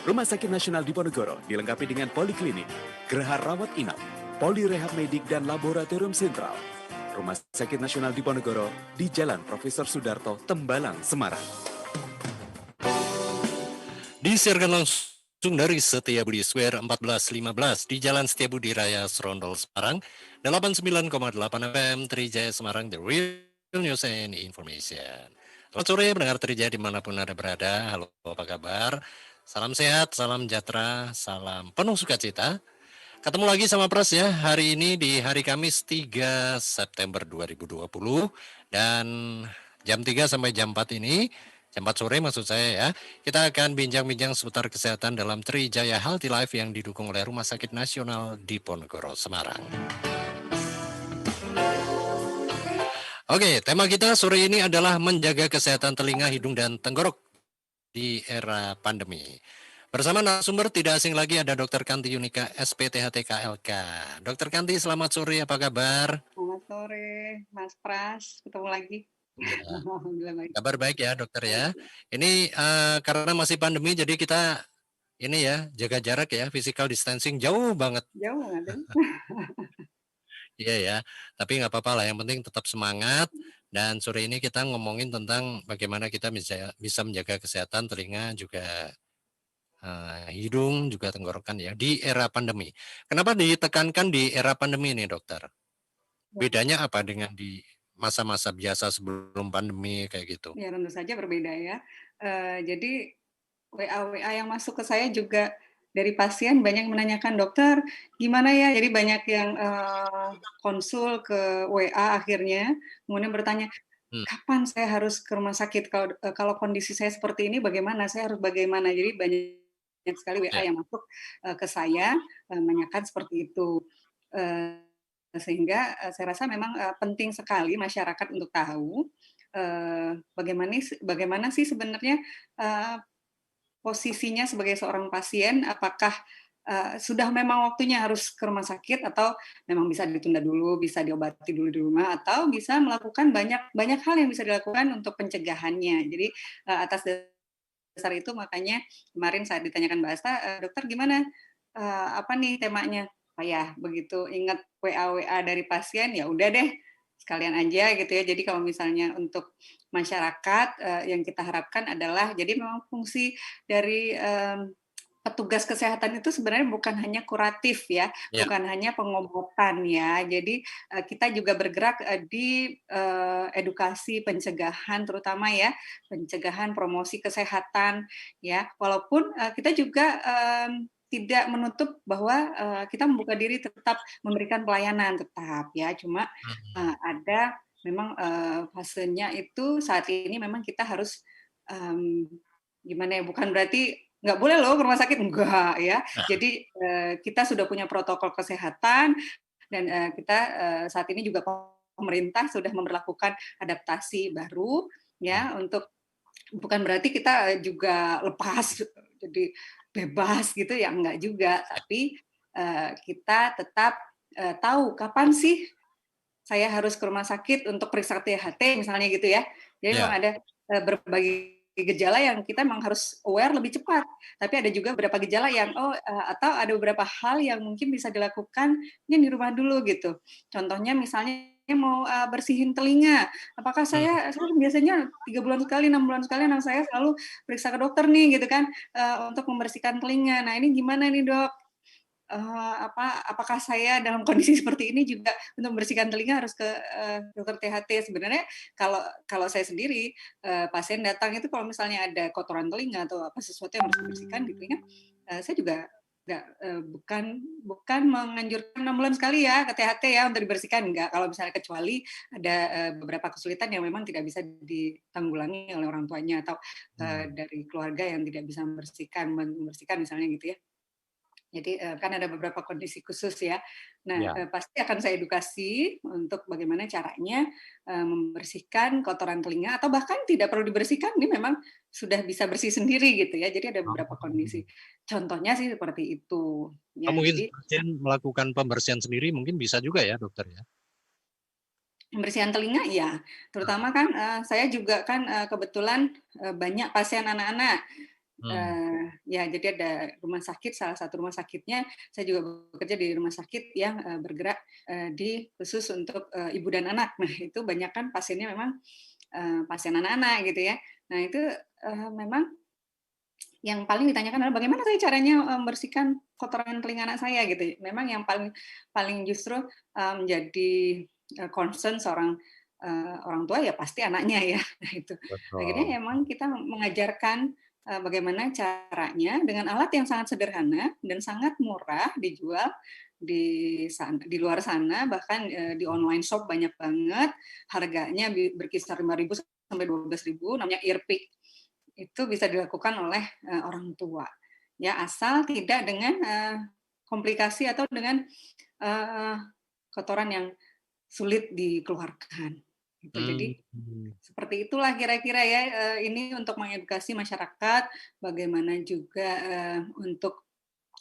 Rumah Sakit Nasional Diponegoro dilengkapi dengan poliklinik, geraha rawat inap, polirehab medik dan laboratorium sentral. Rumah Sakit Nasional Diponegoro di Jalan Profesor Sudarto, Tembalang, Semarang. Disiarkan langsung dari Setiabudi Square 1415 di Jalan Setiabudi Raya Serondol Semarang, 89,8 FM Trijaya Semarang, The Real News and Information. Selamat sore pendengar Trijaya dimanapun Anda berada. Halo, apa kabar? Salam sehat, salam sejahtera, salam penuh sukacita. Ketemu lagi sama Pras ya, hari ini di hari Kamis 3 September 2020 dan jam 3 sampai jam 4 ini, jam 4 sore maksud saya ya, kita akan bincang-bincang seputar kesehatan dalam Trijaya Healthy Life yang didukung oleh Rumah Sakit Nasional Diponegoro, Semarang. Oke, tema kita sore ini adalah menjaga kesehatan telinga, hidung, dan tenggorok di era pandemi. Bersama narasumber tidak asing lagi ada Dr. Kanti Yunika, SPTHTKLK. Dr. Kanti, selamat sore, apa kabar? Selamat sore, Mas Pras. Ketemu lagi. Ya, Alhamdulillah baik. kabar baik ya dokter ya. Ini karena masih pandemi jadi kita ini ya jaga jarak ya, physical distancing jauh banget. Jauh banget. Iya ya, tapi nggak apa-apa lah. Yang penting tetap semangat. Dan sore ini kita ngomongin tentang bagaimana kita bisa menjaga kesehatan telinga juga hidung juga tenggorokan ya di era pandemi. Kenapa ditekankan di era pandemi ini dokter? Bedanya apa dengan di masa-masa biasa sebelum pandemi kayak gitu? Ya tentu saja berbeda ya. Jadi WA yang masuk ke saya juga dari pasien banyak menanyakan, dokter gimana ya? Jadi banyak yang konsul ke WA akhirnya, kemudian bertanya, kapan saya harus ke rumah sakit? Kalau kondisi saya seperti ini bagaimana? Saya harus bagaimana? Jadi banyak sekali WA yang masuk ke saya menanyakan seperti itu. Sehingga saya rasa memang penting sekali masyarakat untuk tahu bagaimana sih sebenarnya posisinya sebagai seorang pasien, apakah sudah memang waktunya harus ke rumah sakit atau memang bisa ditunda dulu, bisa diobati dulu di rumah, atau bisa melakukan banyak hal yang bisa dilakukan untuk pencegahannya. Jadi atas dasar itu makanya kemarin saat ditanyakan Mbak Asta, dokter gimana? Apa nih temanya? Oh ya, begitu ingat WA dari pasien, ya udah deh sekalian aja gitu ya. Jadi kalau misalnya untuk masyarakat yang kita harapkan adalah jadi memang fungsi dari petugas kesehatan itu sebenarnya bukan hanya kuratif ya, bukan hanya pengobatan ya. Jadi kita juga bergerak di edukasi pencegahan terutama ya, pencegahan promosi kesehatan ya. Walaupun kita juga tidak menutup bahwa kita membuka diri tetap memberikan pelayanan tetap ya. Cuma ada memang fasenya itu saat ini memang kita harus gimana ya, bukan berarti nggak boleh loh ke rumah sakit, enggak ya. Jadi kita sudah punya protokol kesehatan dan kita saat ini juga pemerintah sudah memberlakukan adaptasi baru ya untuk bukan berarti kita juga lepas jadi bebas gitu ya, enggak juga, tapi kita tetap tahu kapan sih saya harus ke rumah sakit untuk periksa THT misalnya gitu ya. Jadi memang ada berbagai gejala yang kita memang harus aware lebih cepat. Tapi ada juga beberapa gejala yang atau ada beberapa hal yang mungkin bisa dilakukan di rumah dulu gitu. Contohnya misalnya mau bersihin telinga. Apakah saya biasanya 3 bulan sekali, 6 bulan sekali anak saya selalu periksa ke dokter nih gitu kan untuk membersihkan telinga. Nah, ini gimana nih, Dok? Apakah saya dalam kondisi seperti ini juga untuk membersihkan telinga harus ke dokter THT? Sebenarnya kalau saya sendiri pasien datang itu kalau misalnya ada kotoran telinga atau apa sesuatu yang harus dibersihkan di telinga, saya juga nggak bukan menganjurkan 6 bulan sekali ya ke THT ya untuk dibersihkan, enggak. Kalau misalnya kecuali ada beberapa kesulitan yang memang tidak bisa ditanggulangi oleh orang tuanya atau dari keluarga yang tidak bisa membersihkan misalnya gitu ya. Jadi kan ada beberapa kondisi khusus ya. Nah, pasti akan saya edukasi untuk bagaimana caranya membersihkan kotoran telinga atau bahkan tidak perlu dibersihkan, ini memang sudah bisa bersih sendiri gitu ya. Jadi ada beberapa kondisi. Contohnya sih seperti itu. Ya, Mungkin jadi pasien melakukan pembersihan sendiri mungkin bisa juga ya dokter ya. pembersihan telinga ya, terutama kan saya juga kan kebetulan banyak pasien anak-anak. Hmm. Ya, jadi ada rumah sakit, salah satu rumah sakitnya, saya juga bekerja di rumah sakit yang bergerak di khusus untuk ibu dan anak. Nah, itu banyak kan pasiennya memang pasien anak-anak gitu ya. Nah, itu memang yang paling ditanyakan adalah bagaimana saya caranya membersihkan kotoran telinga anak saya gitu. Memang yang paling paling justru menjadi concern seorang orang tua ya pasti anaknya ya. Nah itu Betul. akhirnya emang kita mengajarkan bagaimana caranya dengan alat yang sangat sederhana dan sangat murah dijual di luar sana, bahkan di online shop banyak banget, harganya berkisar 5.000 sampai 12.000, namanya Earpick. Itu bisa dilakukan oleh orang tua, ya asal tidak dengan komplikasi atau dengan uh, kotoran yang sulit dikeluarkan. Gitu. Jadi Hmm. seperti itulah kira-kira ya, ini untuk mengedukasi masyarakat, bagaimana juga untuk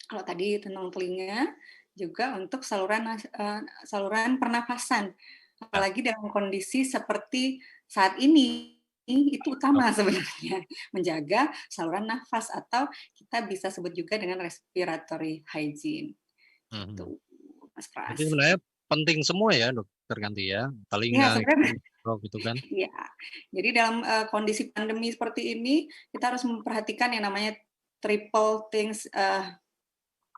kalau tadi tentang telinga, juga untuk saluran pernafasan. Ya. Apalagi dalam kondisi seperti saat ini, itu utama sebenarnya, menjaga saluran nafas atau kita bisa sebut juga dengan respiratory hygiene. Mhm. Itu, Mas Berarti Pras. sebenarnya penting semua ya, Dokter Kanti ya, Ya, telinga, sebenarnya stroke gitu kan? ya. Jadi dalam kondisi pandemi seperti ini, kita harus memperhatikan yang namanya triple things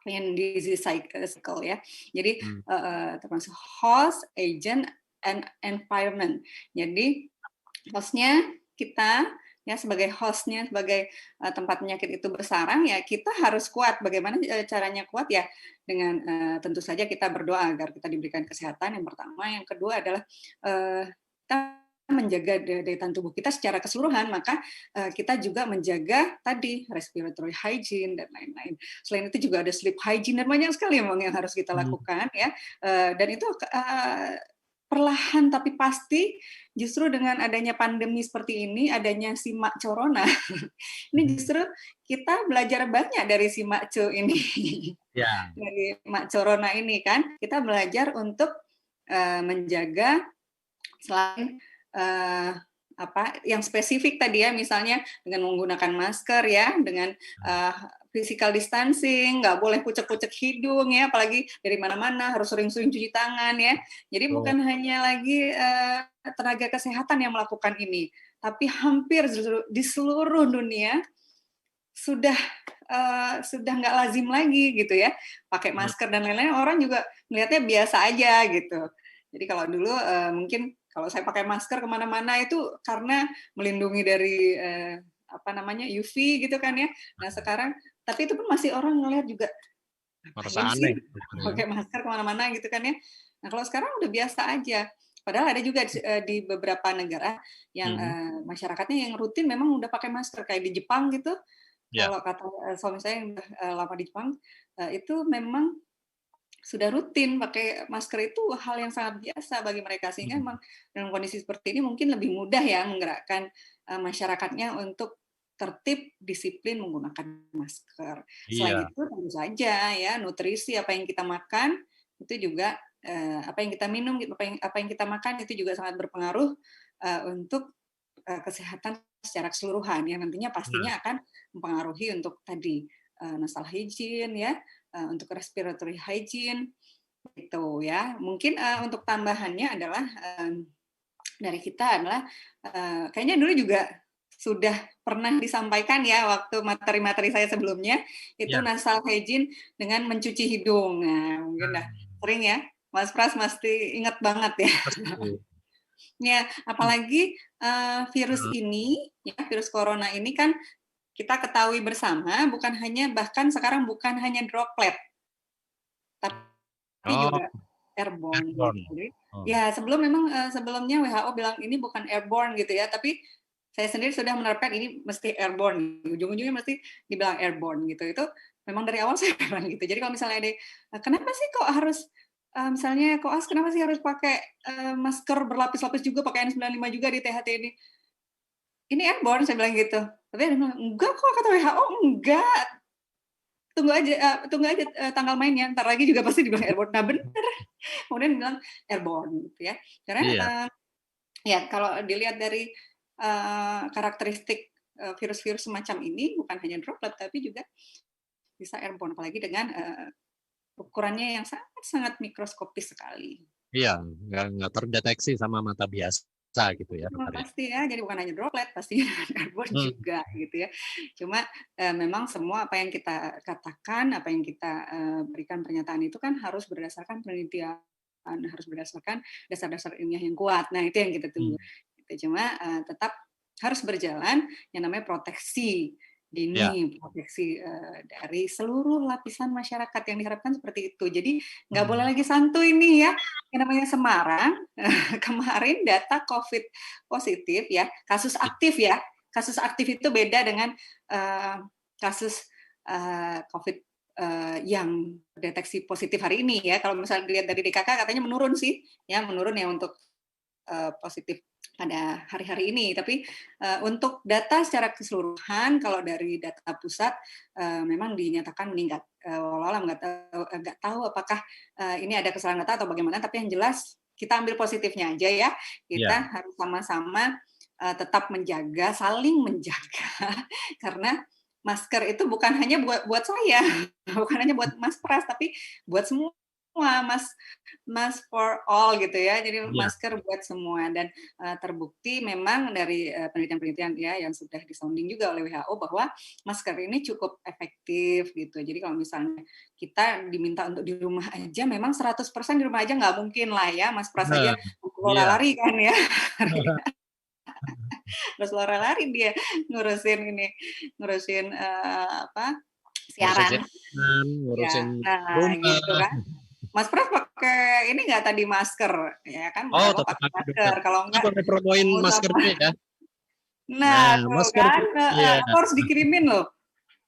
in disease cycle ya. Jadi Hmm. termasuk host, agent, and environment. Jadi hostnya kita ya sebagai hostnya sebagai tempat penyakit itu bersarang ya kita harus kuat. Bagaimana caranya kuat ya dengan tentu saja kita berdoa agar kita diberikan kesehatan yang pertama. Yang kedua adalah kita menjaga daya tahan tubuh kita secara keseluruhan, maka kita juga menjaga tadi respiratory hygiene dan lain-lain. Selain itu juga ada sleep hygiene dan banyak sekali memang yang harus kita lakukan ya. Dan itu perlahan tapi pasti justru dengan adanya pandemi seperti ini, adanya simak corona, ini justru kita belajar banyak dari simak co ini, Ya. dari mak corona ini kan, kita belajar untuk menjaga selain yang spesifik tadi ya, misalnya dengan menggunakan masker ya, dengan physical distancing, nggak boleh pucek-pucek hidung ya, apalagi dari mana-mana harus sering-sering cuci tangan ya. Jadi Betul. bukan hanya lagi tenaga kesehatan yang melakukan ini, tapi hampir di seluruh dunia sudah nggak lazim lagi gitu ya, pakai masker dan lain-lain. Orang juga melihatnya biasa aja gitu. Jadi kalau dulu mungkin kalau saya pakai masker kemana-mana itu karena melindungi dari UV gitu kan ya. Nah sekarang, tapi itu pun masih orang ngelihat juga, Merasa ngapain aneh sih gitu ya. pakai masker kemana-mana gitu kan ya. Nah kalau sekarang udah biasa aja. Padahal ada juga di beberapa negara yang Mhm. masyarakatnya yang rutin memang udah pakai masker, kayak di Jepang gitu. Ya. Kalau kata suami saya yang udah lama di Jepang, itu memang sudah rutin pakai masker, itu hal yang sangat biasa bagi mereka, sehingga Mhm. memang dalam kondisi seperti ini mungkin lebih mudah ya menggerakkan masyarakatnya untuk tertib, disiplin menggunakan masker. Selain Iya. itu tentu saja ya nutrisi, apa yang kita makan itu juga apa yang kita minum, apa yang kita makan itu juga sangat berpengaruh untuk kesehatan secara keseluruhan yang nantinya Nah. pastinya akan mempengaruhi untuk tadi nasal hygiene ya, untuk respiratory hygiene itu ya. Mungkin untuk tambahannya adalah dari kita adalah kayaknya dulu juga sudah pernah disampaikan ya waktu materi-materi saya sebelumnya itu Ya. nasal hygiene dengan mencuci hidung. Nah, mungkin dah sering ya. Mas Pras pasti ingat banget ya. Pasti. Ya, apalagi virus Heeh. ini, ya virus corona ini kan kita ketahui bersama bahkan sekarang bukan hanya droplet, tapi Oh, juga airborne gitu. airborne. Jadi, Oh. ya sebelumnya WHO bilang ini bukan airborne gitu ya, tapi saya sendiri sudah menerapkan ini mesti airborne. Ujung-ujungnya mesti dibilang airborne gitu. Itu memang dari awal saya bilang gitu. Jadi kalau misalnya ada, kenapa sih kok harus misalnya koas kenapa sih harus pakai masker berlapis-lapis juga, pakai N95 juga di THT ini airborne, saya bilang gitu. Tapi dia bilang, enggak kok, kata WHO, enggak. Tunggu aja tanggal mainnya, ntar lagi juga pasti dibilang airborne. Nah bener, kemudian bilang airborne gitu ya. Karena Iya. ya kalau dilihat dari karakteristik virus-virus semacam ini bukan hanya droplet tapi juga bisa airborne, apalagi dengan ukurannya yang sangat-sangat mikroskopis sekali. Iya, nggak terdeteksi sama mata biasa gitu ya, dokter ya. Pasti ya, jadi bukan hanya droplet, pastinya airborne Hmm, juga gitu ya. Cuma memang semua apa yang kita katakan, apa yang kita berikan pernyataan itu kan harus berdasarkan penelitian, harus berdasarkan dasar-dasar ilmiah yang kuat. Nah itu yang kita tunggu. hmm, Gitu. Cuma tetap harus berjalan yang namanya proteksi ya. dini, proteksi dari seluruh lapisan masyarakat yang diharapkan seperti itu. Jadi nggak boleh Hmm, lagi santuy nih ya. Yang namanya Semarang, kemarin data COVID positif ya, kasus ya. aktif ya. Kasus aktif itu beda dengan kasus COVID yang deteksi positif hari ini ya. Kalau misalnya dilihat dari DKK katanya menurun sih, ya menurun ya untuk positif pada hari-hari ini. Tapi untuk data secara keseluruhan, kalau dari data pusat memang dinyatakan meningkat. Walau nggak tahu apakah ini ada kesalahan data atau bagaimana. Tapi yang jelas kita ambil positifnya aja ya. Kita Ya. harus sama-sama tetap menjaga, saling menjaga, karena masker itu bukan hanya buat saya, bukan hanya buat Mas Pras, tapi buat semua Mas for all gitu ya. Jadi Ya. masker buat semua dan terbukti memang dari penelitian-penelitian ya yang sudah disounding juga oleh WHO bahwa masker ini cukup efektif gitu. Jadi kalau misalnya kita diminta untuk di rumah aja, memang 100% di rumah aja nggak mungkin lah ya. Mas Pras aja Nah, lari iya. lari kan ya. Terus lari dia ngurusin apa Ngurusin siaran siaran, ngurusin ya. Nah gitu rumah. kan. Mas Pras pakai ini nggak tadi masker ya kan, mau Oh, nggak mau tetap pakai pakai dokter. masker, kalau Kita enggak boleh promoin ketemu masker sama juga ya. nah Nah, tuh masker, kan, iya. aku harus dikirimin loh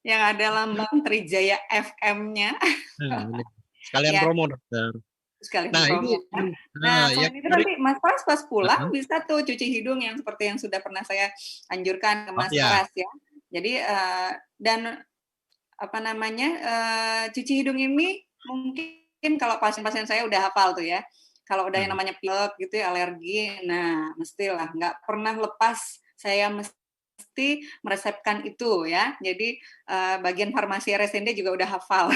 yang ada lambang Trijaya FM-nya Nah, ini sekalian ya, promo dokter. sekalian Nah, ini promo kan. nah, Nah, yang selain itu menarik. nanti Mas Pras pas pulang Nah, bisa tuh cuci hidung yang seperti yang sudah pernah saya anjurkan ke oh Mas ya, Pras ya. Jadi dan apa namanya, cuci hidung ini mungkin kalau pasien-pasien saya udah hafal tuh ya. Kalau udah yang hmm. namanya pilek gitu ya, alergi, nah mestilah nggak pernah lepas saya mesti meresepkan itu ya. Jadi bagian farmasi RSND juga udah hafal.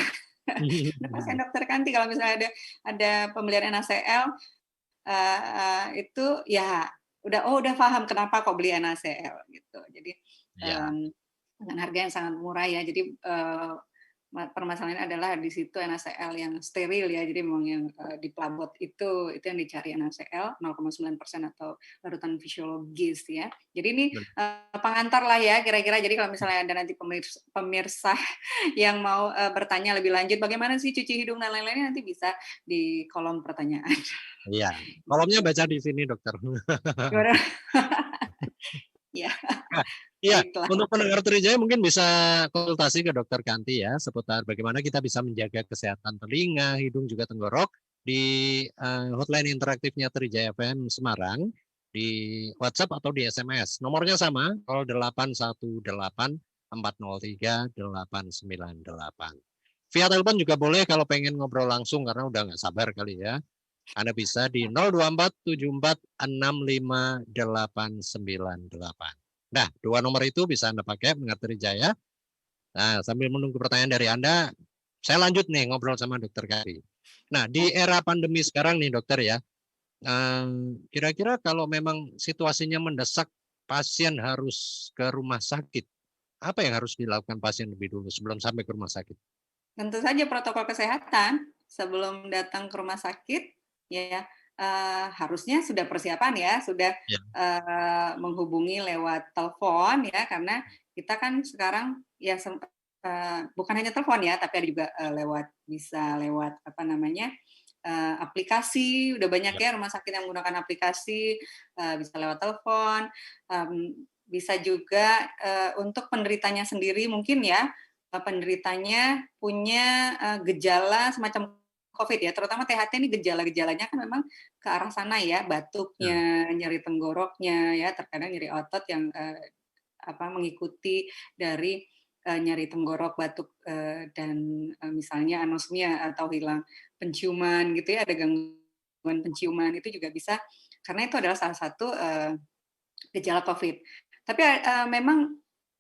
Udah pasien dokter Kanti kalau misalnya ada pembelian NaCl itu ya udah paham kenapa kok beli NaCl gitu. Jadi Ya, dengan harga yang sangat murah ya. Jadi permasalahannya adalah di situ NaCl yang steril ya. Jadi memang yang di pelabot itu yang dicari NaCl 0,9% atau larutan fisiologis ya. Jadi ini pengantar lah ya kira-kira. Jadi kalau misalnya ada nanti pemirsa yang mau bertanya lebih lanjut bagaimana sih cuci hidung dan lain-lainnya, nanti bisa di kolom pertanyaan. iya. Kolomnya baca di sini dokter. Gimana? Ya, Nah, iya, baiklah. untuk pendengar Trijaya mungkin bisa konsultasi ke dokter Kanti ya seputar bagaimana kita bisa menjaga kesehatan telinga, hidung juga tenggorok di hotline interaktifnya Trijaya FM Semarang di WhatsApp atau di SMS. Nomornya sama, 0818 403 898. Via telepon juga boleh kalau pengen ngobrol langsung karena udah nggak sabar kali ya. Anda bisa di 02474658898. Nah, dua nomor itu bisa Anda pakai mengenai Trijaya. Nah, sambil menunggu pertanyaan dari Anda, saya lanjut nih ngobrol sama dokter Kari. Nah, di era pandemi sekarang nih dokter ya, kira-kira kalau memang situasinya mendesak, pasien harus ke rumah sakit, apa yang harus dilakukan pasien lebih dulu sebelum sampai ke rumah sakit? Tentu saja protokol kesehatan sebelum datang ke rumah sakit, ya harusnya sudah persiapan ya, sudah Ya. menghubungi lewat telepon ya, karena kita kan sekarang ya bukan hanya telepon ya, tapi ada juga bisa lewat apa namanya aplikasi. Udah banyak Ya. ya rumah sakit yang menggunakan aplikasi, bisa lewat telepon, bisa juga untuk penderitanya sendiri mungkin ya. Penderitanya punya gejala semacam COVID ya, terutama THT ini gejala-gejalanya kan memang ke arah sana ya, batuknya, nyeri tenggoroknya ya, terkadang nyeri otot yang mengikuti dari nyeri tenggorok, batuk dan misalnya anosmia atau hilang penciuman gitu ya, ada gangguan penciuman itu juga bisa karena itu adalah salah satu gejala COVID. Tapi memang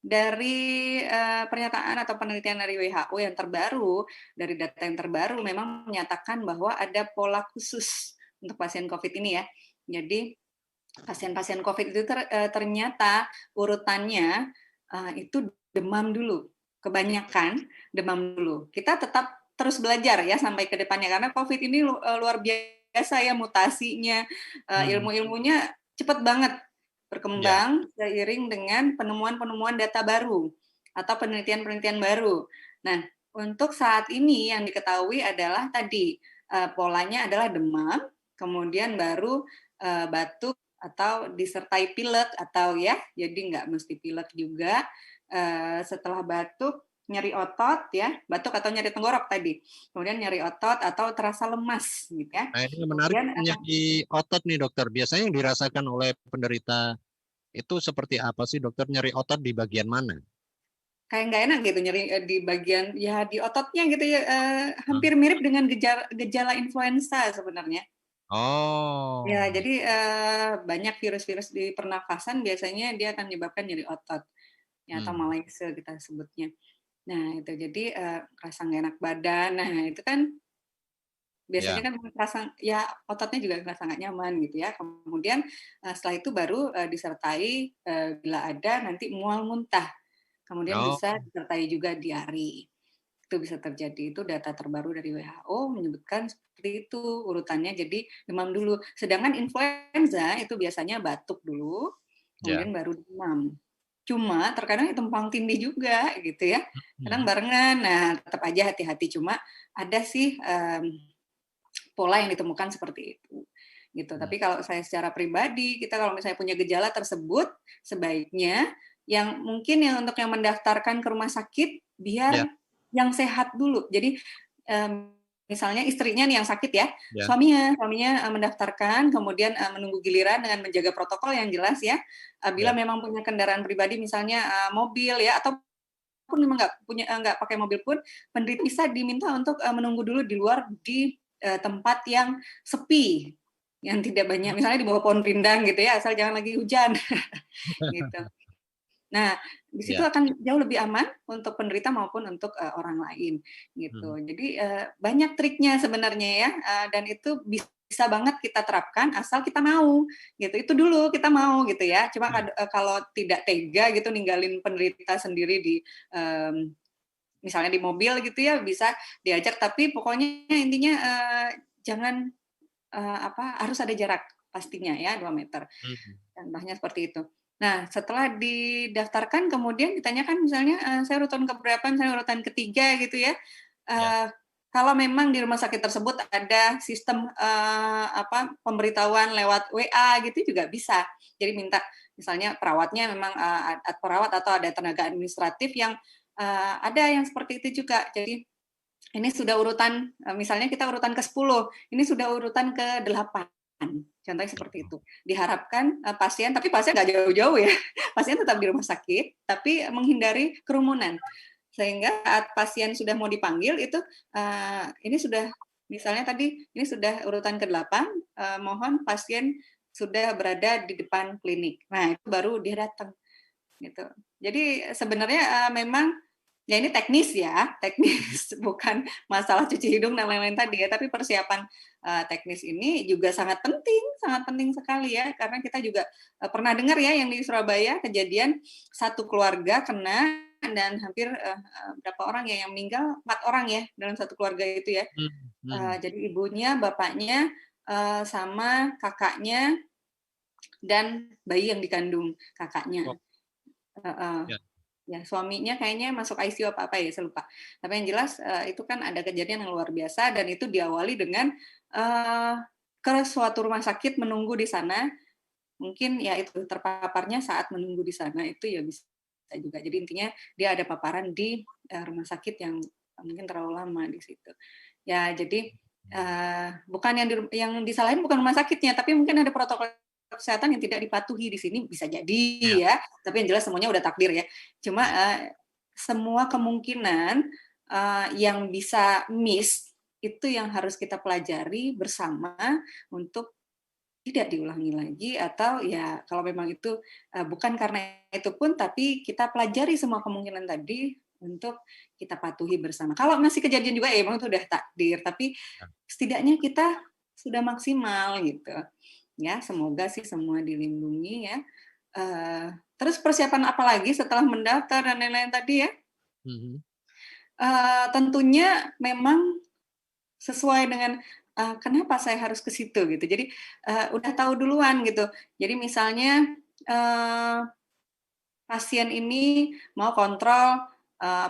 dari pernyataan atau penelitian dari WHO yang terbaru, dari data yang terbaru memang menyatakan bahwa ada pola khusus untuk pasien COVID ini ya. Jadi pasien-pasien COVID itu ternyata urutannya itu demam dulu, kebanyakan demam dulu. Kita tetap terus belajar ya sampai ke depannya karena COVID ini luar biasa ya mutasinya, ilmu-ilmunya cepat banget Ya. berkembang seiring dengan penemuan-penemuan data baru atau penelitian-penelitian baru. Nah, untuk saat ini yang diketahui adalah tadi polanya adalah demam, kemudian baru batuk atau disertai pilek atau ya, jadi nggak mesti pilek juga. Setelah batuk, nyeri otot ya, batuk atau nyeri tenggorok tadi. Kemudian nyeri otot atau terasa lemas gitu ya. Nah, ini yang menarik Kemudian nyeri otot nih dokter. Biasanya yang dirasakan oleh penderita itu seperti apa sih dokter? Nyeri otot di bagian mana? kayak nggak enak gitu nyeri di bagian ya di ototnya gitu ya, Hmm. hampir mirip dengan gejala influenza sebenarnya. Ya, Oh, jadi banyak virus-virus di pernafasan biasanya dia akan menyebabkan nyeri otot ya, atau hmm. malaise kita sebutnya. Nah, itu jadi rasa nggak enak badan. Nah, itu kan biasanya Ya. kan merasa ya ototnya juga ngerasa nggak nyaman gitu ya. Kemudian setelah itu baru disertai bila ada nanti mual muntah. Kemudian Oh, bisa disertai juga diare. Itu bisa terjadi. Itu data terbaru dari WHO menyebutkan seperti itu urutannya. Jadi demam dulu. Sedangkan influenza itu biasanya batuk dulu, ya. kemudian baru demam. Cuma terkadang tumpang tindih juga gitu ya. Kadang Hmm. barengan. Nah, tetap aja hati-hati. Cuma ada sih pola yang ditemukan seperti itu. Gitu. Hmm. Tapi kalau saya secara pribadi, kita kalau misalnya punya gejala tersebut, sebaiknya yang mungkin yang untuk yang mendaftarkan ke rumah sakit biar Ya, yang sehat dulu. Jadi misalnya istrinya nih yang sakit ya, ya, suaminya mendaftarkan, kemudian menunggu giliran dengan menjaga protokol yang jelas ya. Bila ya. memang punya kendaraan pribadi, misalnya mobil ya, atau pun memang nggak pakai mobil pun, penderita bisa diminta untuk menunggu dulu di luar di tempat yang sepi, yang tidak banyak, misalnya di bawah pohon rindang gitu ya, asal jangan lagi hujan gitu. Nah, di situ Ya. akan jauh lebih aman untuk penderita maupun untuk orang lain Hmm. gitu. Jadi banyak triknya sebenarnya ya, dan itu bisa banget kita terapkan asal kita mau gitu. Itu dulu kita mau gitu ya. Cuma Hmm. kalau tidak tega gitu ninggalin penderita sendiri di misalnya di mobil gitu ya bisa diajak, tapi pokoknya intinya jangan harus ada jarak pastinya ya 2 meter. Hmm. Contohnya seperti itu. Nah, setelah didaftarkan kemudian ditanyakan misalnya, saya urutan keberapa, misalnya urutan ketiga gitu ya, Ya. eee, kalau memang di rumah sakit tersebut ada sistem, pemberitahuan lewat WA gitu juga bisa. Jadi minta misalnya perawatnya memang, perawat atau ada tenaga administratif yang, ada yang seperti itu juga. Jadi ini sudah urutan, misalnya kita urutan ke-10, ini sudah urutan ke-8. Contohnya seperti itu. Diharapkan pasien, tapi pasien nggak jauh-jauh ya, pasien tetap di rumah sakit, tapi menghindari kerumunan. Sehingga saat pasien sudah mau dipanggil itu, ini sudah misalnya tadi, ini sudah urutan ke-8, mohon pasien sudah berada di depan klinik. Nah, itu baru dia datang, gitu. Jadi sebenarnya memang ya ini teknis ya, teknis bukan masalah cuci hidung dan lain-lain tadi ya, tapi persiapan teknis ini juga sangat penting sekali ya, karena kita juga pernah dengar ya yang di Surabaya kejadian satu keluarga kena dan hampir berapa orang ya yang meninggal, 4 orang ya dalam satu keluarga itu ya. Hmm. Hmm. Jadi ibunya, bapaknya, sama kakaknya dan bayi yang dikandung kakaknya. Oh, Heeh. ya. Ya, suaminya kayaknya masuk ICU apa ya, saya lupa. Tapi yang jelas itu kan ada kejadian yang luar biasa dan itu diawali dengan ke suatu rumah sakit menunggu di sana. Mungkin ya itu terpaparnya saat menunggu di sana itu ya bisa juga. Jadi intinya dia ada paparan di rumah sakit yang mungkin terlalu lama di situ. Ya, jadi bukan yang disalahin bukan rumah sakitnya, tapi mungkin ada protokol kesehatan yang tidak dipatuhi di sini bisa jadi Ya. ya. Tapi yang jelas semuanya udah takdir ya. Cuma semua kemungkinan yang bisa miss itu yang harus kita pelajari bersama untuk tidak diulangi lagi, atau ya kalau memang itu bukan karena itu pun, tapi kita pelajari semua kemungkinan tadi untuk kita patuhi bersama. Kalau masih kejadian juga ya emang itu udah takdir, tapi setidaknya kita sudah maksimal gitu. Ya, semoga sih semua dilindungi ya. Terus persiapan apa lagi setelah mendaftar dan lain-lain tadi ya? Mhm. Tentunya memang sesuai dengan, kenapa saya harus ke situ gitu. Jadi, udah tahu duluan gitu. Jadi misalnya, eee, pasien ini mau kontrol,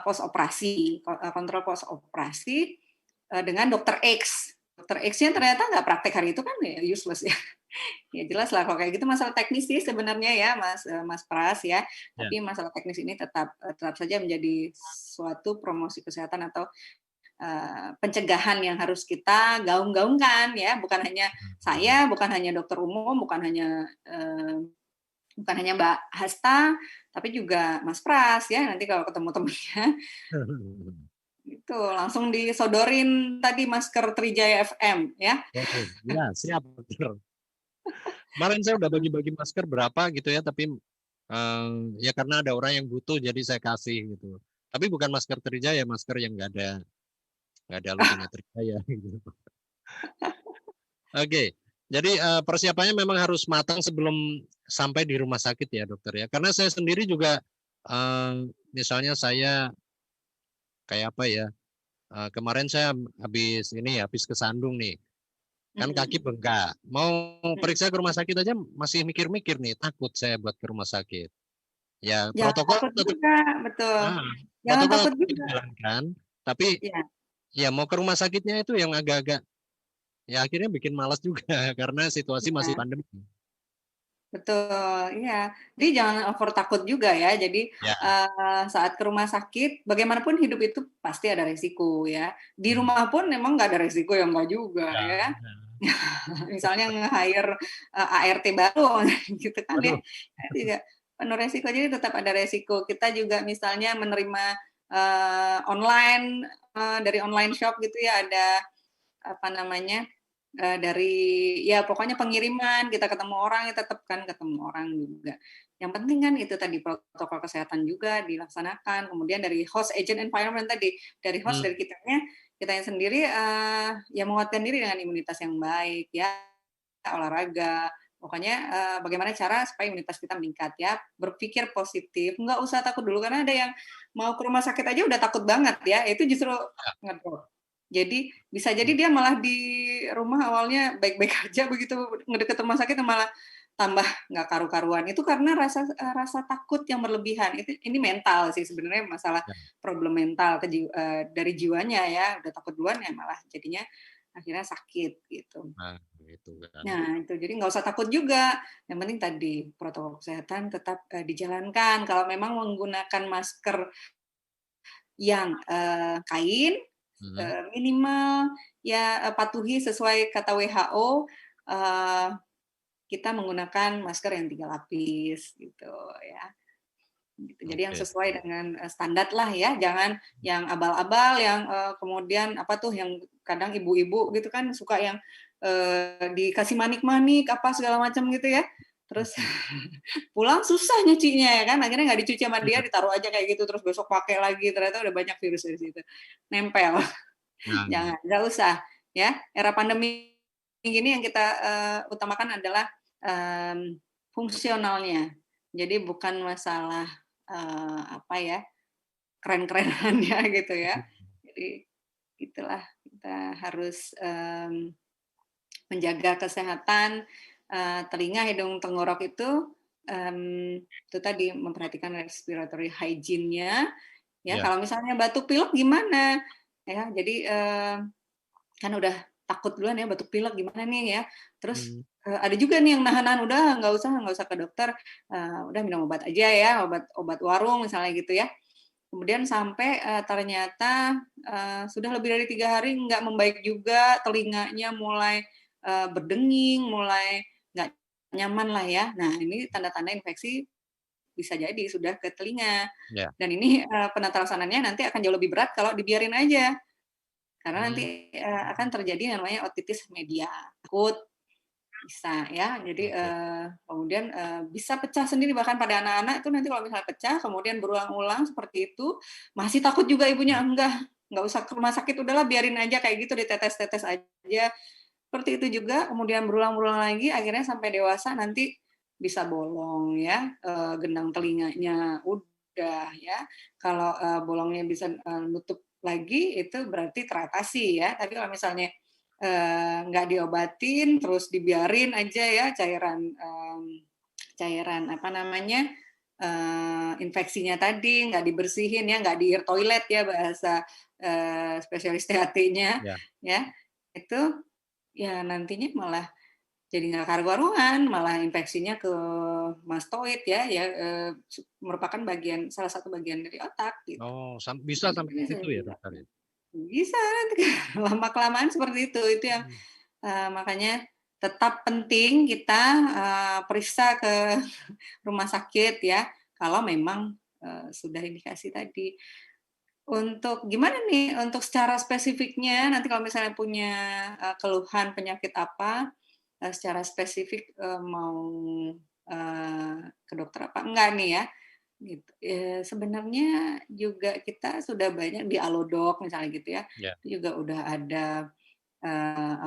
pos operasi, kontrol pos operasi, dengan dokter X. Dokter X-nya ternyata nggak praktek hari itu kan ya useless ya. Ya jelas lah kalau kayak gitu masalah teknis sih sebenarnya ya Mas Pras ya. Ya. Tapi masalah teknis ini tetap saja menjadi suatu promosi kesehatan atau pencegahan yang harus kita gaung-gaungkan ya, bukan hanya saya, bukan hanya dokter umum, bukan hanya Mbak Hasta, tapi juga Mas Pras ya, nanti kalau ketemu temennya itu langsung disodorin tadi masker Trijaya FM ya. Oke, ya siap. Betul. Kemarin saya udah bagi-bagi masker berapa gitu ya, tapi ya karena ada orang yang butuh jadi saya kasih gitu. Tapi bukan masker Trijaya, masker yang nggak ada logonya Trijaya gitu. Oke, jadi persiapannya memang harus matang sebelum sampai di rumah sakit ya dokter ya. Karena saya sendiri juga misalnya saya kayak apa ya, kemarin saya habis ke Sandung nih, kan kaki Mhm, bengkak. Mau mhm. periksa ke rumah sakit aja masih mikir-mikir nih, takut saya buat ke rumah sakit. Ya Jangan protokol takut tetap juga, betul. ah, Jangan protokol takut tetap juga. dijalankan, tapi Ya. ya mau ke rumah sakitnya itu yang agak-agak ya akhirnya bikin malas juga karena situasi masih Iya. pandemi. Betul, iya. Jadi jangan over takut juga ya. Jadi, Ya. saat ke rumah sakit, bagaimanapun hidup itu pasti ada resiko ya. Di Hmm. rumah pun memang nggak ada resiko ya nggak juga Ya, ya. ya. Misalnya nge-hire, ART baru gitu kan ya, Waduh. itu juga penuh resiko. Jadi tetap ada resiko. Kita juga misalnya menerima, online, dari online shop gitu ya, ada apa namanya, dari ya pokoknya pengiriman, kita ketemu orang, ya tetap kan ketemu orang juga. Yang penting kan itu tadi protokol kesehatan juga dilaksanakan, kemudian dari host agent environment tadi, dari host, Hmm. dari kitanya sendiri, ya menguatkan diri dengan imunitas yang baik ya, olahraga, pokoknya, bagaimana cara supaya imunitas kita meningkat ya, berpikir positif, nggak usah takut dulu, karena ada yang mau ke rumah sakit aja udah takut banget ya, itu justru ngedrop. Jadi bisa jadi dia malah di rumah awalnya baik-baik aja, begitu ngedeket rumah sakit malah tambah nggak karu-karuan. Itu karena rasa takut yang berlebihan. Ini mental sih sebenarnya, masalah Ya. problem mental dari jiwanya ya, udah takut duluan ya malah jadinya akhirnya sakit gitu. Nah, itu kan. Nah itu, jadi nggak usah takut juga, yang penting tadi protokol kesehatan tetap, dijalankan. Kalau memang menggunakan masker yang, kain, Mhm. minimal ya, patuhi sesuai kata WHO, eee, kita menggunakan masker yang 3 lapis gitu ya, gitu. Jadi yang Oke. sesuai dengan, standar lah ya, jangan yang abal-abal, yang, kemudian apa tuh yang kadang ibu-ibu gitu kan suka yang, dikasih manik-manik apa segala macam gitu ya, terus pulang susah nyucinya ya kan, akhirnya nggak dicuci sama dia, Iya. ditaruh aja kayak gitu, terus besok pakai lagi, ternyata udah banyak virus dari situ, nempel. Nah, Jangan, nggak usah ya. Era pandemi ini yang kita, utamakan adalah, fungsionalnya. Jadi bukan masalah, apa ya, keren-kerenannya gitu ya. Jadi itulah, kita harus, menjaga kesehatan, telinga, hidung, tenggorok itu tadi memperhatikan respiratory hygiene-nya, ya. ya. Kalau misalnya batuk pilek gimana? Ya, jadi, kan udah takut duluan ya, batuk pilek gimana nih ya. Terus, Hmm. ada juga nih yang nahan-nahan, "Udah nggak usah ke dokter, udah minum obat aja ya, obat obat warung," misalnya gitu ya. Kemudian sampai, ternyata, sudah lebih dari 3 hari nggak membaik juga, telinganya mulai, berdenging, mulai nggak nyaman lah ya. Nah, ini tanda-tanda infeksi bisa jadi sudah ke telinga. Ya. Dan ini, penata laksanaannya nanti akan jauh lebih berat kalau dibiarin aja. Karena Hmm. nanti, akan terjadi yang namanya otitis media, akut. bisa ya. Jadi Oke. kemudian bisa pecah sendiri bahkan pada anak-anak itu nanti kalau misalnya pecah kemudian berulang-ulang seperti itu, masih takut juga ibunya, nggak usah ke rumah sakit, udahlah biarin aja kayak gitu ditetes-tetes aja. Seperti itu juga kemudian berulang-ulang lagi akhirnya sampai dewasa nanti bisa bolong ya, gendang telinganya udah ya. Kalau bolongnya bisa nutup lagi itu berarti teratasi ya. Tapi kalau misalnya nggak diobatin terus dibiarin aja ya cairan apa namanya, infeksinya tadi nggak dibersihin ya, nggak di-ear toilet ya bahasa spesialis THT-nya Ya. ya, itu ya nantinya malah jadi nggak karu-karuan, malah infeksinya ke mastoid ya, merupakan salah satu bagian dari otak gitu. Oh, bisa Dan sampai ini saya situ ya, bilang, dokter ya? bisa nanti lama-kelamaan seperti itu yang Hmm. makanya tetap penting kita periksa ke rumah sakit ya, kalau memang sudah indikasi tadi. Untuk gimana nih, untuk secara spesifiknya nanti kalau misalnya punya keluhan penyakit apa, secara spesifik, mau, ke dokter apa enggak nih ya, gitu. Sebenarnya juga kita sudah banyak di Halodoc misalnya gitu ya, Ya. itu juga udah ada,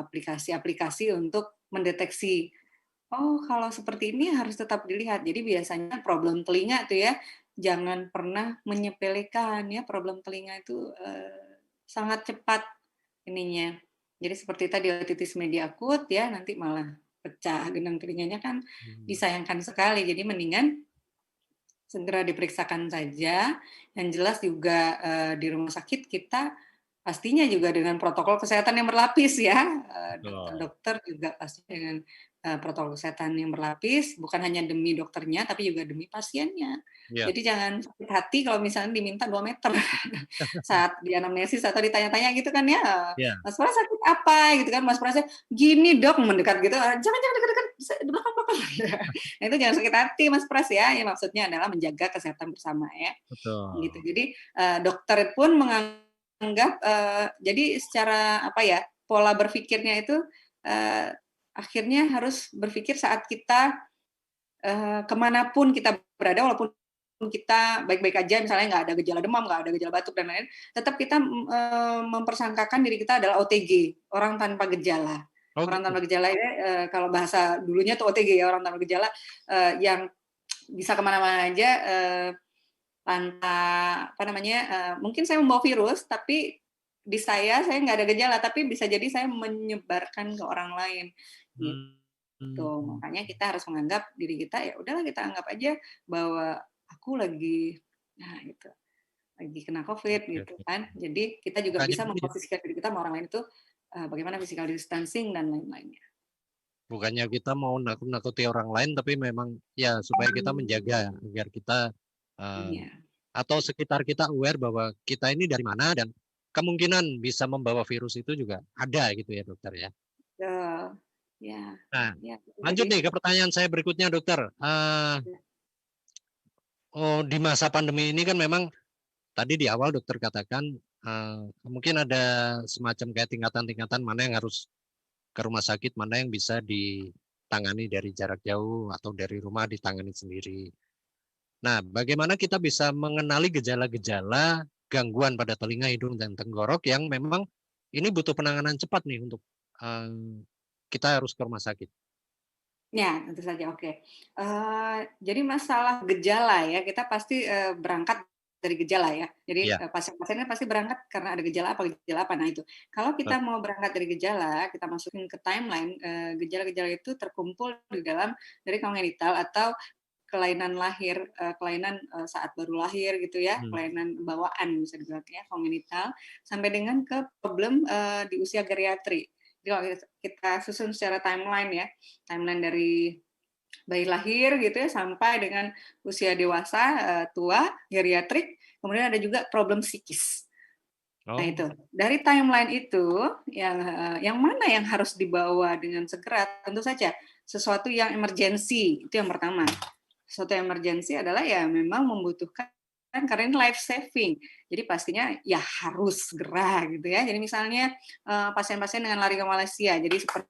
aplikasi-aplikasi untuk mendeteksi, oh kalau seperti ini harus tetap dilihat. Jadi biasanya problem telinga tuh ya, jangan pernah menyepelekan ya, problem telinga itu, sangat cepat ininya. Jadi seperti tadi otitis media akut ya, nanti malah pecah gendang telinganya kan Hmm. disayangkan sekali. Jadi mendingan segera diperiksakan saja. Yang jelas juga di rumah sakit kita pastinya juga dengan protokol kesehatan yang berlapis ya. Betul. Dokter-dokter juga pasti dengan protokol kesehatan yang berlapis, bukan hanya demi dokternya tapi juga demi pasiennya. Ya. Jadi jangan sakit hati kalau misalnya diminta 2 meter saat di anamnesis atau ditanya-tanya gitu kan ya, Ya. "Mas Pras sakit apa?" Gitu kan, Mas Prasnya, "Gini Dok," mendekat gitu, "Jangan jangan dekat-dekat, di belakang-belakang." Nah itu jangan sakit hati Mas Pras ya, yang maksudnya adalah menjaga kesehatan bersama ya, gitu. Betul. Jadi, dokter pun menganggap, jadi secara apa ya, pola berpikirnya itu, eee, akhirnya harus berpikir saat kita, ke pun kita berada walaupun kita baik-baik aja misalnya nggak ada gejala demam, nggak ada gejala batuk dan lain-lain, tetap kita, mempersangkakan diri kita adalah OTG, orang tanpa gejala. Oh Orang gitu? tanpa gejala ini, kalau bahasa dulunya tuh OTG ya, orang tanpa gejala, yang bisa kemana-mana aja, tanpa apa namanya, mungkin saya membawa virus, tapi di saya nggak ada gejala, tapi bisa jadi saya menyebarkan ke orang lain, Hmm. gitu. Hmm. Makanya kita harus menganggap diri kita, ya udahlah kita anggap aja bahwa aku lagi nah itu, lagi kena Covid Oke, gitu oke. kan. Jadi kita juga Bukannya bisa memposisikan diri kita sama orang lain itu, bagaimana physical distancing dan lain-lainnya. bukannya kita mau nakut-nakuti orang lain, tapi memang ya supaya kita menjaga agar kita eh, Iya, atau sekitar kita aware bahwa kita ini dari mana dan kemungkinan bisa membawa virus itu juga ada gitu ya dokter ya. betul. Ya, Nah, ya, lanjut jadi nih ke pertanyaan saya berikutnya dokter. Oh, di masa pandemi ini kan memang tadi di awal dokter katakan mungkin ada semacam kayak tingkatan-tingkatan mana yang harus ke rumah sakit, mana yang bisa ditangani dari jarak jauh atau dari rumah ditangani sendiri. Nah, bagaimana kita bisa mengenali gejala-gejala gangguan pada telinga, hidung, dan tenggorok yang memang ini butuh penanganan cepat nih untuk kita harus ke rumah sakit. ya, tentu saja, oke. Jadi masalah gejala ya, kita pasti, berangkat dari gejala ya. Jadi, Ya, pasien-pasiennya pasti berangkat karena ada gejala apa, nah itu. Kalau kita mau berangkat dari gejala, kita masukin ke timeline, gejala-gejala itu terkumpul di dalam dari kongenital atau kelainan lahir, kelainan, saat baru lahir gitu ya, hmm, kelainan bawaan bisa dibilang ya, kongenital, sampai dengan ke problem, di usia geriatri. Jadi kalau kita susun secara timeline ya, timeline dari bayi lahir gitu ya sampai dengan usia dewasa, tua, geriatrik, kemudian ada juga problem psikis. Nah oh, itu, dari timeline itu yang mana yang harus dibawa dengan segera, tentu saja sesuatu yang emergensi, itu yang pertama. Sesuatu yang emergensi adalah ya memang membutuhkan karena ini life saving. Jadi pastinya ya harus segera gitu ya. Jadi misalnya pasien-pasien dengan laringomalacia, jadi seperti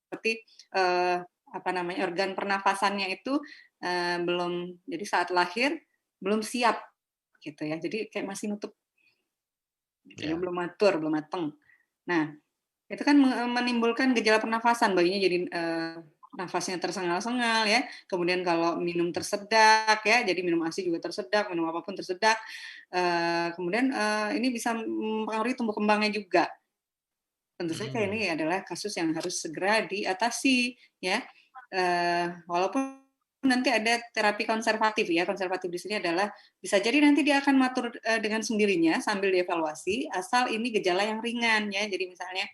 seperti organ pernafasannya itu belum, jadi saat lahir belum siap gitu ya. Jadi kayak masih nutup, gitu, belum matur, belum mateng. Nah, itu kan menimbulkan gejala pernafasan, bayinya jadi nafasnya tersengal-sengal ya. Kemudian kalau minum tersedak ya, jadi minum ASI juga tersedak, minum apapun tersedak. Kemudian ini bisa mempengaruhi tumbuh kembangnya juga. Tentu saja ini adalah kasus yang harus segera diatasi ya. Walaupun nanti ada terapi konservatif ya. Konservatif di sini adalah bisa jadi nanti dia akan matur dengan sendirinya sambil dievaluasi, asal ini gejala yang ringan ya. Jadi misalnya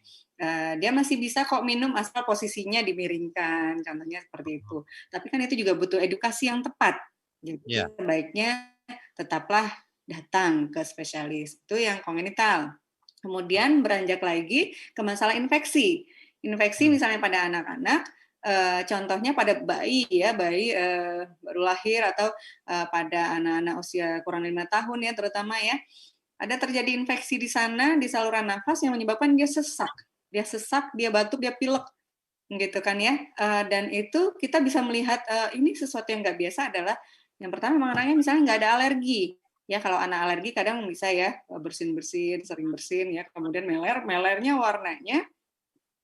dia masih bisa kok minum asal posisinya dimiringkan, contohnya seperti itu. Tapi kan itu juga butuh edukasi yang tepat. Jadi sebaiknya tetaplah datang ke spesialis. Itu yang kongenital. Kemudian beranjak lagi ke masalah infeksi. Infeksi misalnya pada anak-anak, contohnya pada bayi ya, bayi baru lahir atau pada anak-anak usia kurang 5 tahun ya terutama ya, ada terjadi infeksi di sana di saluran nafas yang menyebabkan dia sesak, dia batuk, dia pilek gitu kan ya. Dan itu kita bisa melihat ini sesuatu yang nggak biasa adalah yang pertama memang anaknya misalnya nggak ada alergi. Ya kalau anak alergi kadang bisa ya bersin-bersin, sering bersin ya, kemudian melernya warnanya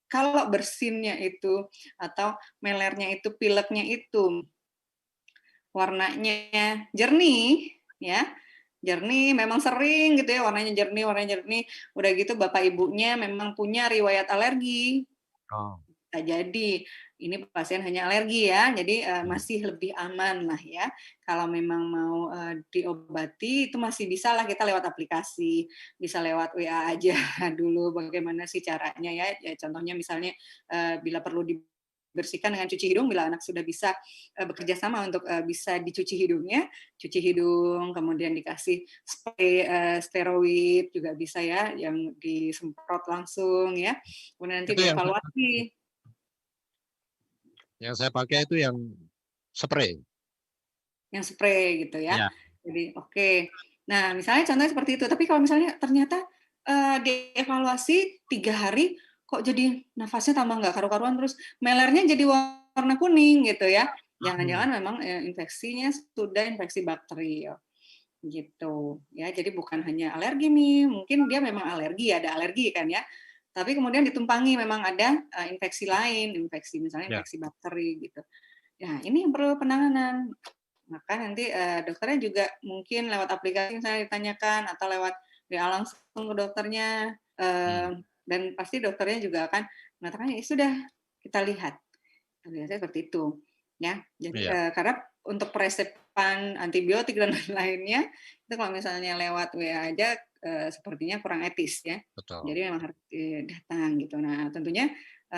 kalau bersinnya itu atau melernya itu, pileknya itu warnanya jernih, ya, jernih, memang sering gitu ya, warnanya jernih, udah gitu bapak ibunya memang punya riwayat alergi. Bisa jadi ini pasien hanya alergi ya, jadi masih lebih aman lah ya. Kalau memang mau diobati itu masih bisa lah kita lewat aplikasi, bisa lewat WA aja dulu bagaimana sih caranya ya. Ya contohnya misalnya bila perlu dibersihkan dengan cuci hidung, bila anak sudah bisa bekerja sama untuk bisa dicuci hidungnya, cuci hidung, kemudian dikasih spray steroid juga bisa ya, yang disemprot langsung ya. Kemudian nanti Itu dievaluasi. yang saya pakai itu yang spray. Yang spray gitu ya. Ya. Jadi oke. Nah, misalnya contohnya seperti itu. Tapi kalau misalnya ternyata dievaluasi 3 hari kok jadi nafasnya tambah nggak karu-karuan, terus melernya jadi warna kuning gitu ya. Jangan-jangan memang infeksinya sudah infeksi bakteri gitu ya. Jadi bukan hanya alergi nih, mungkin dia memang alergi, ada alergi kan ya. Tapi kemudian ditumpangi memang ada infeksi lain, infeksi misalnya infeksi bakteri gitu. Nah, ini yang perlu penanganan. Maka nanti dokternya juga mungkin lewat aplikasi misalnya ditanyakan atau lewat WA langsung ke dokternya, dan pasti dokternya juga akan mengatakan, "Ya sudah, kita lihat." Biasanya seperti itu, ya. Jadi karena untuk peresepan antibiotik dan lain-lainnya, itu kalau misalnya lewat WA aja sepertinya kurang etis ya. Betul. Jadi memang harus datang gitu. Nah, tentunya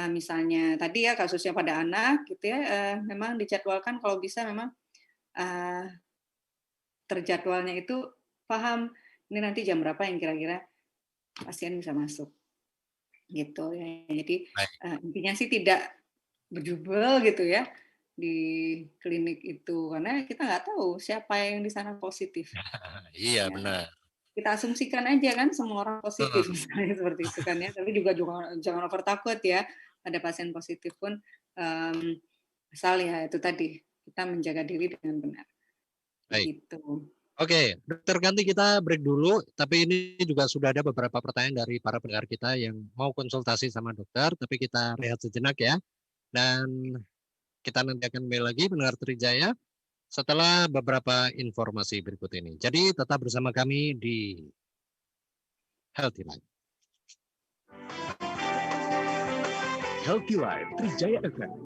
misalnya tadi ya kasusnya pada anak gitu ya, memang dijadwalkan kalau bisa memang terjadwalnya itu paham ini nanti jam berapa yang kira-kira pasien bisa masuk gitu ya. Jadi intinya sih tidak berjubel gitu ya di klinik itu karena kita nggak tahu siapa yang di sana positif. Iya, Ya, benar. kita asumsikan aja kan semua orang positif misalnya seperti itu kan ya. Tapi juga jangan over takut ya. Ada pasien positif pun asal ya itu tadi kita menjaga diri dengan benar. Baik. Gitu. Oke, dokter ganti kita break dulu, tapi ini juga sudah ada beberapa pertanyaan dari para pendengar kita yang mau konsultasi sama dokter, tapi kita rehat sejenak ya. Dan kita nanti akan kembali lagi pendengar Trijaya setelah beberapa informasi berikut ini. Jadi tetap bersama kami di Healthy Life. Healthy Life Trijaya FM.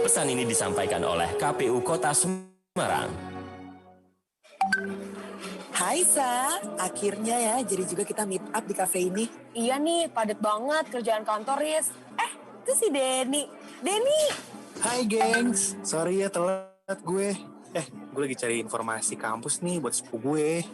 Pesan ini disampaikan oleh KPU Kota Semarang. Hai Sa, akhirnya ya jadi juga kita meet up di cafe ini. Iya nih, padat banget kerjaan kantor, Riz. Itu si Denny. Denny! Hai gengs, sorry ya telat gue. Gue lagi cari informasi kampus nih buat sepupu gue.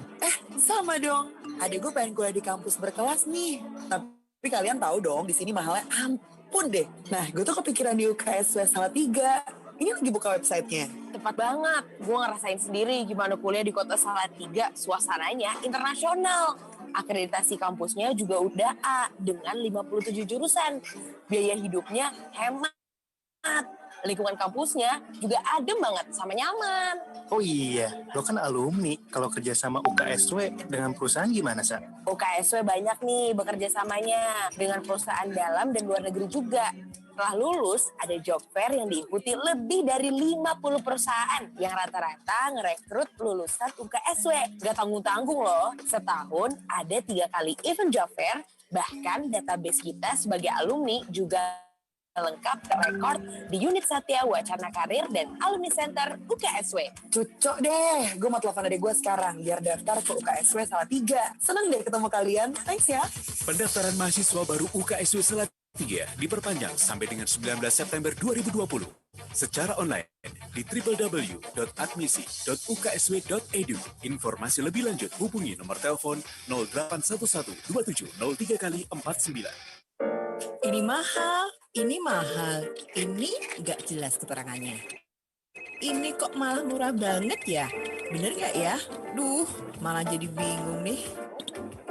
Sama dong, adik gue pengen kuliah di kampus berkelas nih. Tapi kalian tahu dong, di sini mahalnya ampun deh. Nah, gue tuh kepikiran di UKSW Salatiga. Ini lagi buka websitenya. Tepat banget. Gue ngerasain sendiri gimana kuliah di kota Salatiga. Suasananya internasional. Akreditasi kampusnya juga udah A dengan 57 jurusan. Biaya hidupnya hemat. Lingkungan kampusnya juga adem banget sama nyaman. Oh iya, lo kan alumni. Kalau kerja sama UKSW dengan perusahaan gimana, Sa? UKSW banyak nih bekerja samanya dengan perusahaan dalam dan luar negeri juga. Setelah lulus, ada job fair yang diikuti lebih dari 50 perusahaan yang rata-rata ngerekrut lulusan UKSW. Gak tanggung-tanggung loh, setahun ada 3 kali event job fair, bahkan database kita sebagai alumni juga lengkap terekord di unit Satya Wacana Karir dan Alumni Center UKSW. Cocok deh, gue mau telepon adik gue sekarang biar daftar ke UKSW Salatiga. Seneng deh ketemu kalian, thanks ya. Pendaftaran mahasiswa baru UKSW Salatiga diperpanjang sampai dengan 19 September 2020 secara online di www.admisi.uksw.edu. Informasi lebih lanjut hubungi nomor telepon 0811 27 03 kali 49. Ini mahal, ini nggak jelas keterangannya. Ini kok malah murah banget ya? Bener nggak ya? Duh, malah jadi bingung nih.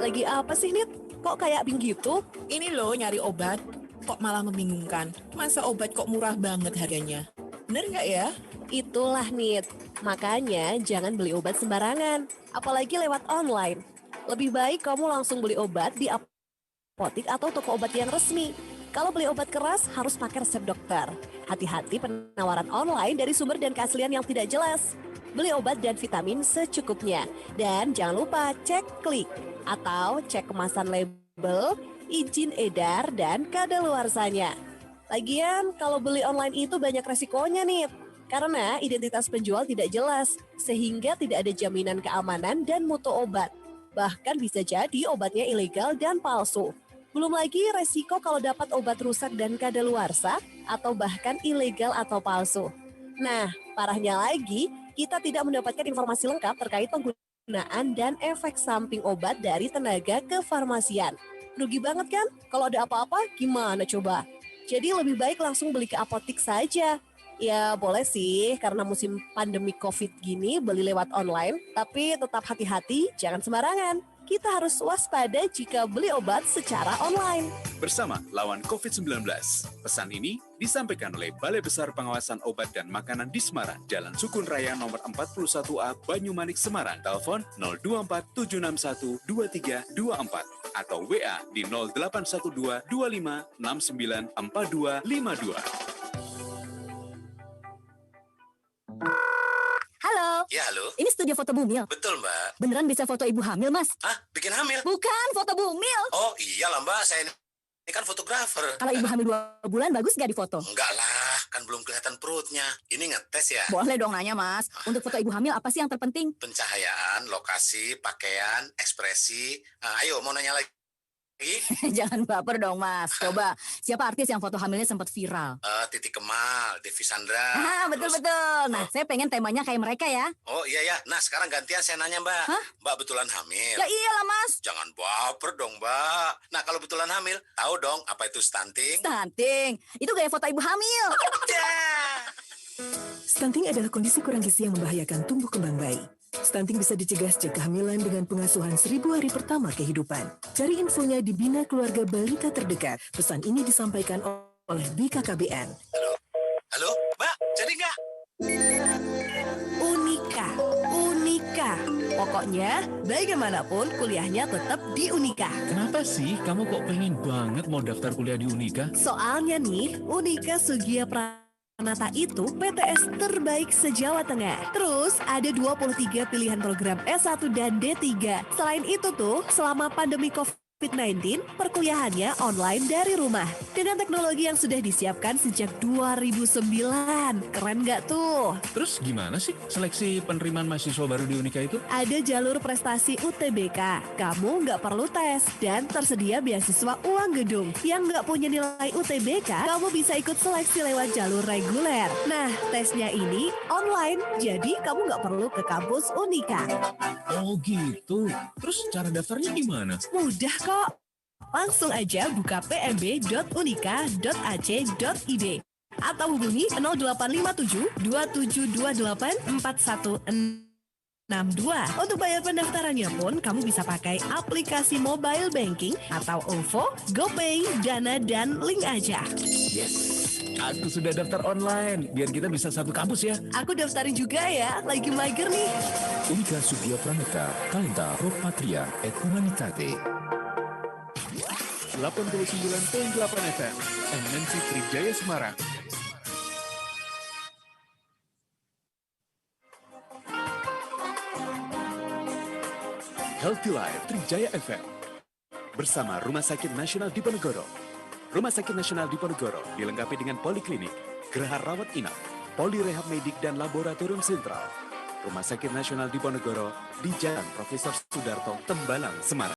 Lagi apa sih, Nit? Kok kayak bingung gitu? Ini loh nyari obat, kok malah membingungkan. Masa obat kok murah banget harganya? Bener nggak ya? Itulah, Nit. Makanya jangan beli obat sembarangan, apalagi lewat online. Lebih baik kamu langsung beli obat di apotik atau toko obat yang resmi. Kalau beli obat keras harus pakai resep dokter. Hati-hati penawaran online dari sumber dan keaslian yang tidak jelas. Beli obat dan vitamin secukupnya. Dan jangan lupa cek klik atau cek kemasan label, izin edar, dan kadaluarsanya. Lagian kalau beli online itu banyak resikonya nih. Karena identitas penjual tidak jelas, sehingga tidak ada jaminan keamanan dan mutu obat. Bahkan bisa jadi obatnya ilegal dan palsu. Belum lagi resiko kalau dapat obat rusak dan kadaluarsa atau bahkan ilegal atau palsu. Nah, parahnya lagi, kita tidak mendapatkan informasi lengkap terkait penggunaan dan efek samping obat dari tenaga kefarmasian. Rugi banget kan? Kalau ada apa-apa, gimana coba? Jadi lebih baik langsung beli ke apotik saja. Ya boleh sih, karena musim pandemi COVID gini beli lewat online, tapi tetap hati-hati, jangan sembarangan. Kita harus waspada jika beli obat secara online. Bersama lawan COVID-19. Pesan ini disampaikan oleh Balai Besar Pengawasan Obat dan Makanan di Semarang, Jalan Sukun Raya nomor 41A, Banyumanik, Semarang. Telepon 024 761 2324 atau WA di 0812 25 69 4252. Halo. Ya, halo. Ini studio foto Bumil. Betul, Mbak. Beneran bisa foto ibu hamil, Mas? Hah? Bikin hamil? Bukan, foto Bumil. Oh, iyalah, Mbak. Saya ini kan fotografer. Kalau ibu hamil 2 bulan, bagus nggak di foto? Enggak lah, kan belum kelihatan perutnya. Ini ngetes ya? Boleh dong nanya, Mas. Untuk foto ibu hamil, apa sih yang terpenting? Pencahayaan, lokasi, pakaian, ekspresi. Ayo, mau nanya lagi? Jangan baper dong, Mas. Coba, siapa artis yang foto hamilnya sempat viral? Titi Kemal, Devi Sandra. Betul-betul. Nah, saya pengen temanya kayak mereka ya. Oh, iya, ya. Nah, sekarang gantian saya nanya, Mbak. Hah? Mbak betulan hamil? Ya iyalah, Mas. Jangan baper dong, Mbak. Nah, kalau betulan hamil, tahu dong apa itu stunting? Stunting. Itu gaya foto ibu hamil. Stunting adalah kondisi kurang gizi yang membahayakan tumbuh kembang bayi. Stunting bisa dicegah sejak kehamilan dengan pengasuhan 1000 hari pertama kehidupan. Cari infonya di Bina Keluarga Balita terdekat. Pesan ini disampaikan oleh BKKBN. Halo, Mbak, jadi nggak? Unika. Pokoknya, bagaimanapun kuliahnya tetap di Unika. Kenapa sih kamu kok pengen banget mau daftar kuliah di Unika? Soalnya nih, Unika Sugia Pranata itu PTS terbaik se-Jawa Tengah. Terus ada 23 pilihan program S1 dan D3. Selain itu tuh, selama pandemi COVID COVID-19, perkuliahannya online dari rumah. Dengan teknologi yang sudah disiapkan sejak 2009. Keren nggak tuh? Terus gimana sih seleksi penerimaan mahasiswa baru di Unika itu? Ada jalur prestasi UTBK, kamu nggak perlu tes, dan tersedia beasiswa uang gedung. Yang nggak punya nilai UTBK, kamu bisa ikut seleksi lewat jalur reguler. Nah, tesnya ini online, jadi kamu nggak perlu ke kampus Unika. Oh gitu. Terus cara daftarnya gimana? Mudah kok. Langsung aja buka pmb.unika.ac.id atau hubungi 0857 2728 4162. Untuk bayar pendaftarannya pun kamu bisa pakai aplikasi mobile banking atau OVO, GoPay, Dana, dan Link aja. Yes. Aku sudah daftar online, biar kita bisa satu kampus ya. Aku daftarin juga ya, lagi mager nih. Unika Subio Pranata, Talenta Pro Patria et Humanitate. 89.8 FM, MNC Trijaya Semarang. Healthy Life Trijaya FM bersama Rumah Sakit Nasional Diponegoro. Rumah Sakit Nasional Diponegoro dilengkapi dengan poliklinik, geraha rawat inap, polirehab medik dan laboratorium sentral. Rumah Sakit Nasional Diponegoro di Jalan Profesor Sudarto, Tembalang, Semarang.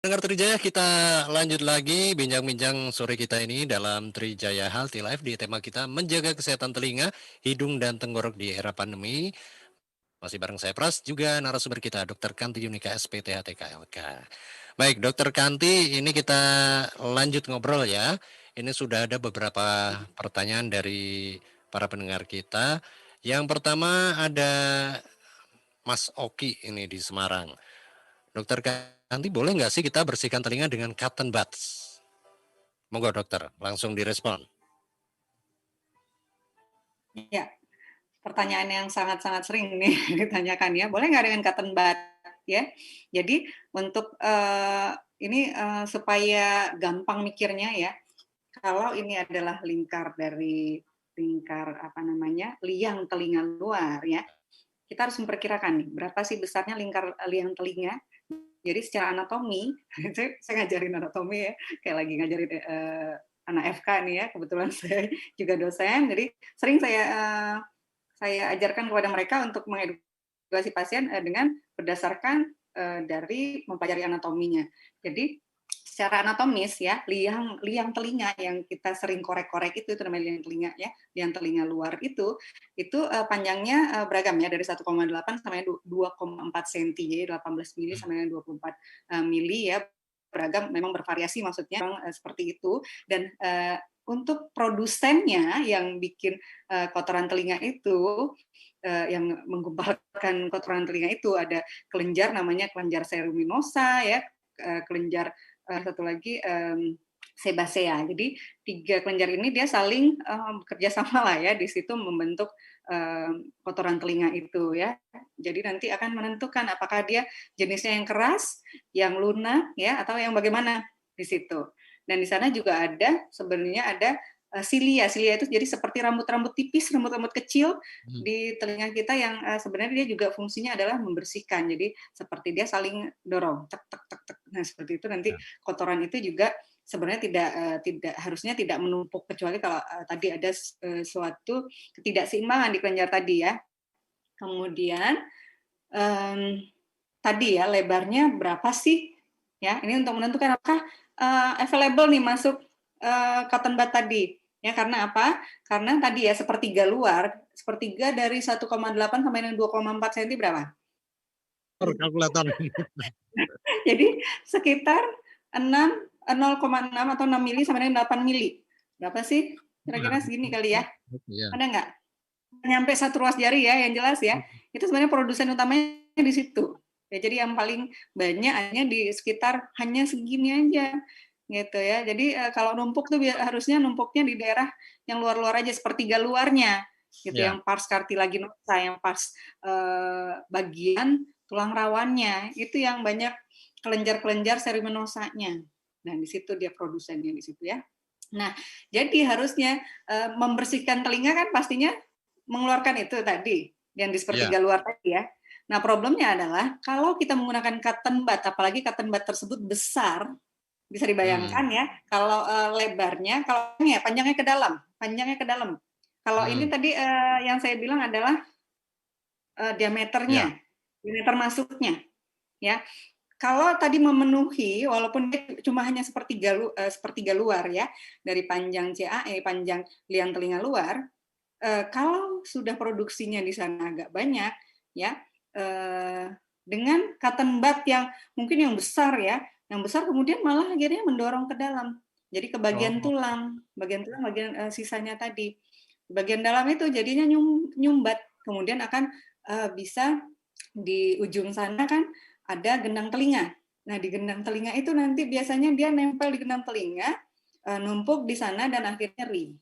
Dengar Trijaya, kita lanjut lagi bincang-bincang sore kita ini dalam Trijaya Healthy Life di tema kita menjaga kesehatan telinga, hidung, dan tenggorok di era pandemi. Masih bareng saya Pras, juga narasumber kita Dr. Kanti Yunika SPTHTKLK. Baik, Dr. Kanti, ini kita lanjut ngobrol ya. Ini sudah ada beberapa pertanyaan dari para pendengar kita. Yang pertama ada Mas Oki ini di Semarang. Dokter Kanti, boleh nggak sih kita bersihkan telinga dengan cotton buds? Monggo dokter, langsung direspon. Ya, pertanyaan yang sangat-sangat sering nih ditanyakan ya. Boleh nggak dengan cotton bud ya? Jadi untuk supaya gampang mikirnya ya, kalau ini adalah lingkar liang telinga luar ya, kita harus memperkirakan nih berapa sih besarnya liang telinga. Jadi secara anatomi, saya ngajarin anatomi ya, kayak lagi ngajarin anak FK nih ya, kebetulan saya juga dosen, jadi sering saya ajarkan kepada mereka untuk mengedukasi pasien dengan berdasarkan dari mempelajari anatominya. Jadi secara anatomis ya, liang telinga yang kita sering korek-korek itu namanya liang telinga ya, liang telinga luar itu panjangnya beragam ya, dari 1,8 sampai 2,4 cm, jadi 18 mili sampai 24 mili ya, beragam, memang bervariasi maksudnya seperti itu. Dan untuk produsennya yang bikin kotoran telinga itu, yang menggumpalkan kotoran telinga itu ada kelenjar namanya kelenjar ceruminosa ya, kelenjar satu lagi sebasea. Jadi 3 kelenjar ini dia saling bekerja sama lah ya, di situ membentuk kotoran telinga itu ya. Jadi nanti akan menentukan apakah dia jenisnya yang keras, yang lunak ya, atau yang bagaimana di situ. Dan di sana juga ada sebenarnya ada silia. Silia itu jadi seperti rambut-rambut tipis, rambut-rambut kecil di telinga kita yang sebenarnya dia juga fungsinya adalah membersihkan. Jadi seperti dia saling dorong, tek tek tek tek. Nah, seperti itu nanti kotoran itu juga sebenarnya harusnya tidak menumpuk, kecuali kalau tadi ada suatu ketidakseimbangan di kelenjar tadi ya. Kemudian tadi ya lebarnya berapa sih? Ya, ini untuk menentukan apakah available nih masuk cotton bud tadi. Ya, karena apa? Karena tadi ya sepertiga luar, sepertiga dari 1,8 sampai 2,4 cm berapa? Kalkulator. Jadi sekitar 0,6 atau 6 mili sampai 8 mili. Berapa sih? Kira-kira segini kali ya? Ada nggak? Nyampe 1 ruas jari ya, yang jelas ya. Itu sebenarnya produsen utamanya di situ. Ya, jadi yang paling banyak hanya di sekitar hanya segini aja. Gitu ya. Jadi kalau numpuk tuh harusnya numpuknya di daerah yang luar-luar aja, sepertiga luarnya. gitu, Ya. yang pars cartilaginosa, yang pars bagian tulang rawannya, itu yang banyak kelenjar-kelenjar seminosanya. Nah, di situ dia produsennya di situ ya. Nah, jadi harusnya membersihkan telinga kan pastinya mengeluarkan itu tadi, yang di sepertiga luar tadi ya. Nah, problemnya adalah kalau kita menggunakan cotton bud, apalagi cotton bud tersebut besar, bisa dibayangkan ya, kalau lebarnya, kalau ini ya panjangnya ke dalam. Kalau ini tadi yang saya bilang adalah diameternya, diameter masuknya, ya. Kalau tadi memenuhi, walaupun dia cuma hanya sepertiga luar ya, dari panjang CAE, panjang liang telinga luar, kalau sudah produksinya di sana agak banyak, ya, dengan cotton bud yang mungkin yang besar ya, yang besar kemudian malah akhirnya mendorong ke dalam, jadi ke bagian tulang, bagian sisanya tadi, bagian dalam itu jadinya nyumbat, kemudian akan bisa di ujung sana kan ada gendang telinga. Nah, di gendang telinga itu nanti biasanya dia nempel di gendang telinga, numpuk di sana dan akhirnya nyeri.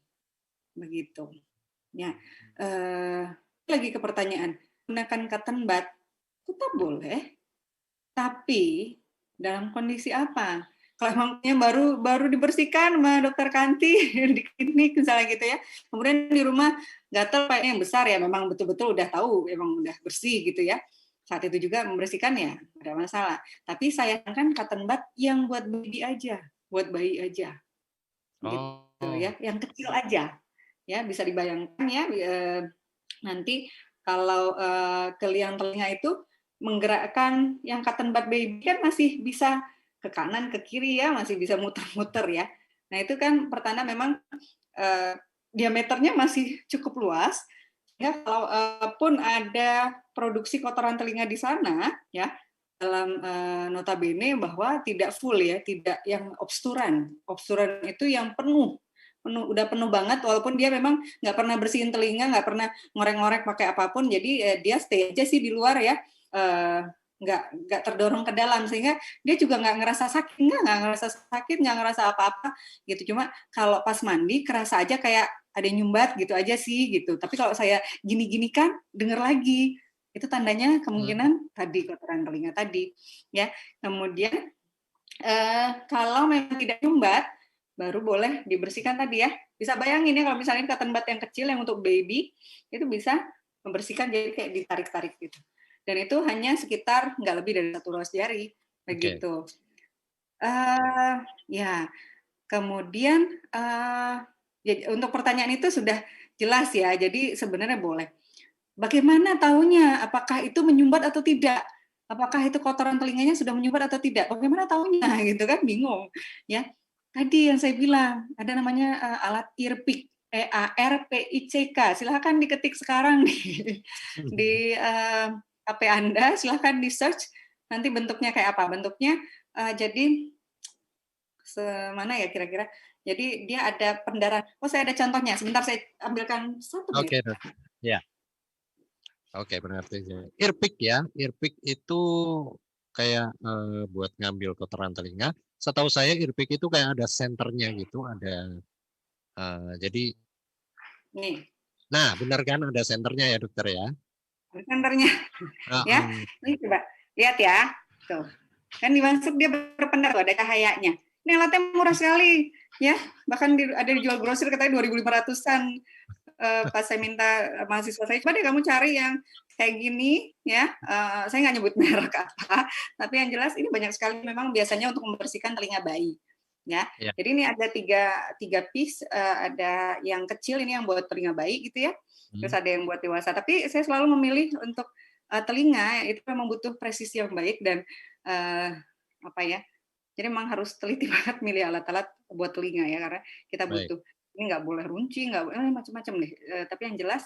Begitu. Ya, lagi ke pertanyaan, gunakan cotton bud tetap boleh, tapi dalam kondisi apa? Kalau emangnya baru dibersihkan sama dokter Kanti di klinik misalnya gitu ya, kemudian di rumah gatel kayaknya yang besar ya, memang betul-betul udah tahu, emang udah bersih gitu ya. Saat itu juga membersihkan ya, ada masalah. Tapi sayangkan cotton bud yang buat baby aja, buat bayi aja, gitu ya, yang kecil aja, ya bisa dibayangkan ya. Nanti kalau ke liang telinga itu menggerakkan yang cotton bud baby kan masih bisa ke kanan ke kiri ya, masih bisa muter-muter ya. Nah itu kan pertanda memang diameternya masih cukup luas. Ya, kalau pun ada produksi kotoran telinga di sana, ya dalam notabene bahwa tidak full ya, tidak yang obsturan. Obsturan itu yang udah penuh banget, walaupun dia memang nggak pernah bersihin telinga, nggak pernah ngorek-ngorek pakai apapun, jadi dia stay aja sih di luar ya, nggak terdorong ke dalam, sehingga dia juga nggak ngerasa sakit, nggak ngerasa apa-apa gitu. Cuma kalau pas mandi kerasa aja kayak ada yang nyumbat gitu aja sih gitu. Tapi kalau saya gini-gini kan denger lagi, itu tandanya kemungkinan tadi kotoran telinga tadi ya. Kemudian kalau memang tidak nyumbat, baru boleh dibersihkan tadi ya. Bisa bayangin ya kalau misalnya cotton bud yang kecil yang untuk baby itu bisa membersihkan, jadi kayak ditarik-tarik gitu. Dan itu hanya sekitar nggak lebih dari 1 ruas jari begitu. Ya, kemudian untuk pertanyaan itu sudah jelas ya. Jadi sebenarnya boleh. Bagaimana tahunya apakah itu menyumbat atau tidak? Apakah itu kotoran telinganya sudah menyumbat atau tidak? Bagaimana tahunya gitu kan, bingung ya. Tadi yang saya bilang ada namanya alat earpick, EARPICK. Silahkan diketik sekarang di HP Anda, silahkan di search nanti bentuknya kayak apa. Bentuknya jadi semana ya kira-kira. Jadi dia ada pendarahan. Oh, saya ada contohnya. Sebentar saya ambilkan 1 menit. Oke, ya. Oke, berarti earpick ya. Earpick itu kayak buat ngambil kotoran telinga. Setahu saya earpick itu kayak ada senternya gitu, ada jadi. Nih. Nah, benar kan ada senternya ya dokter ya? Senternya, ya. Ini coba lihat ya. Tuh. Kan dimasuk dia berpendar tuh, ada cahayanya. Ini alatnya murah sekali, ya. Bahkan ada dijual grosir katanya 2.500-an. Pas saya minta mahasiswa saya, coba deh kamu cari yang kayak gini, ya. Saya nggak nyebut merek apa, tapi yang jelas ini banyak sekali memang biasanya untuk membersihkan telinga bayi, ya. Jadi ini ada tiga piece, ada yang kecil ini yang buat telinga bayi gitu ya. Terus ada yang buat dewasa. Tapi saya selalu memilih untuk telinga itu memang butuh presisi yang baik dan apa ya. Jadi memang harus teliti banget milih alat-alat buat telinga ya, karena kita butuh. Ini nggak boleh runci, nggak boleh macam-macam deh. Tapi yang jelas,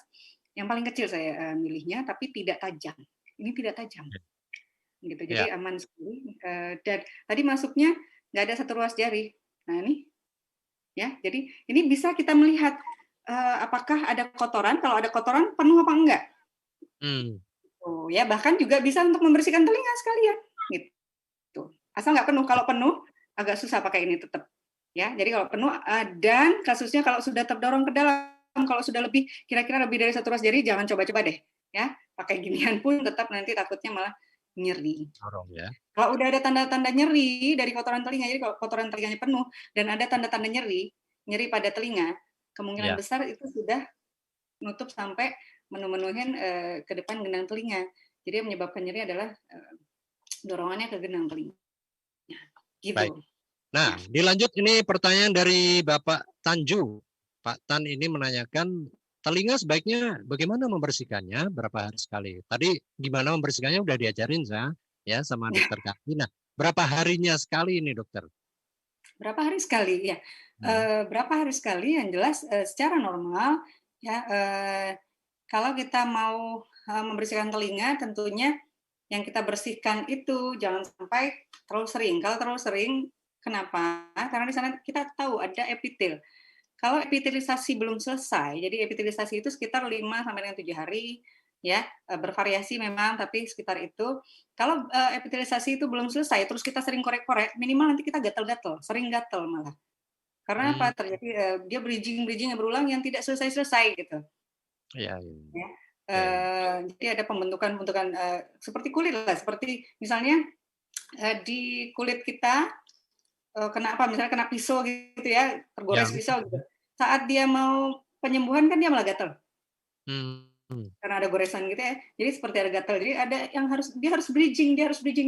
yang paling kecil saya milihnya, tapi tidak tajam. Ini tidak tajam, gitu. Jadi aman sekali. Dan tadi masuknya nggak ada 1 ruas jari. Nah ini, ya. Jadi ini bisa kita melihat apakah ada kotoran. Kalau ada kotoran penuh apa enggak? Oh ya, bahkan juga bisa untuk membersihkan telinga sekalian, gitu. Asal nggak penuh. Kalau penuh agak susah pakai ini tetap. Ya, jadi kalau penuh dan kasusnya kalau sudah terdorong ke dalam kalau sudah lebih kira-kira lebih dari 1 ruas jari jangan coba-coba deh ya. Pakai ginian pun tetap nanti takutnya malah nyeri. Dorong ya. Kalau udah ada tanda-tanda nyeri dari kotoran telinga, jadi kalau kotoran telinganya penuh dan ada tanda-tanda nyeri pada telinga, kemungkinan Ya. besar itu sudah nutup sampai menuhin ke depan gendang telinga. Jadi yang menyebabkan nyeri adalah dorongannya ke gendang telinga. Gitu. Baik. Nah, dilanjut ini pertanyaan dari Bapak Tanju. Pak Tan ini menanyakan telinga sebaiknya bagaimana membersihkannya, berapa hari sekali. Tadi gimana membersihkannya udah diajarin ya sama dokter Kaki. Nah, berapa harinya sekali ini dokter? Berapa hari sekali ya? Berapa hari sekali yang jelas secara normal ya kalau kita mau membersihkan telinga tentunya yang kita bersihkan itu jangan sampai terlalu sering. Kalau terlalu sering, kenapa? Karena di sana kita tahu ada epitel. Kalau epitelisasi belum selesai, jadi epitelisasi itu sekitar 5 sampai dengan 7 hari, ya bervariasi memang, tapi sekitar itu. Kalau epitelisasi itu belum selesai, terus kita sering korek-korek, minimal nanti kita gatal-gatal, sering gatal malah. Karena apa? Terjadi dia bridging yang berulang yang tidak selesai-selesai gitu. Iya. Ya. Jadi ada pembentukan seperti kulit lah, seperti misalnya di kulit kita kena apa? Misalnya kena pisau gitu ya, tergores pisau gitu. Saat dia mau penyembuhan kan dia malah gatal. Karena ada goresan gitu ya. Jadi seperti ada gatal. Jadi ada yang dia harus bridging,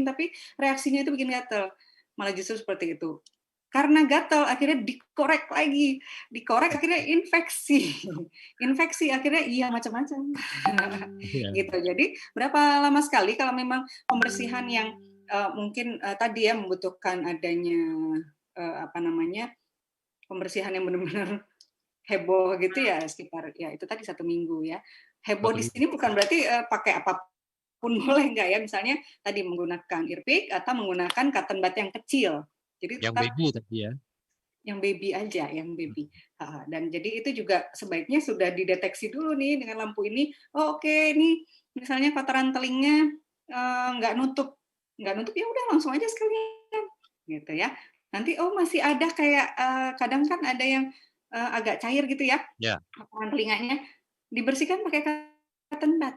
tapi reaksinya itu bikin gatal. Malah justru seperti itu. Karena gatal akhirnya dikorek lagi. Dikorek akhirnya infeksi. Infeksi akhirnya iya macam-macam. Gitu. Jadi berapa lama sekali kalau memang pembersihan yang mungkin tadi ya membutuhkan adanya pembersihan yang benar-benar heboh gitu ya sekitar ya itu tadi 1 minggu ya. Heboh di sini bukan berarti pakai apapun boleh enggak ya, misalnya tadi menggunakan earpick atau menggunakan cotton bud yang kecil. Jadi yang tetap baby tadi ya. Yang baby aja, yang baby. Dan jadi itu juga sebaiknya sudah dideteksi dulu nih dengan lampu ini. Oh oke, ini misalnya kotoran telinga nggak nutup ya udah langsung aja sekalian gitu ya. Nanti masih ada kayak kadang kan ada yang agak cair gitu ya. Kotoran telinganya dibersihkan pakai cotton bud.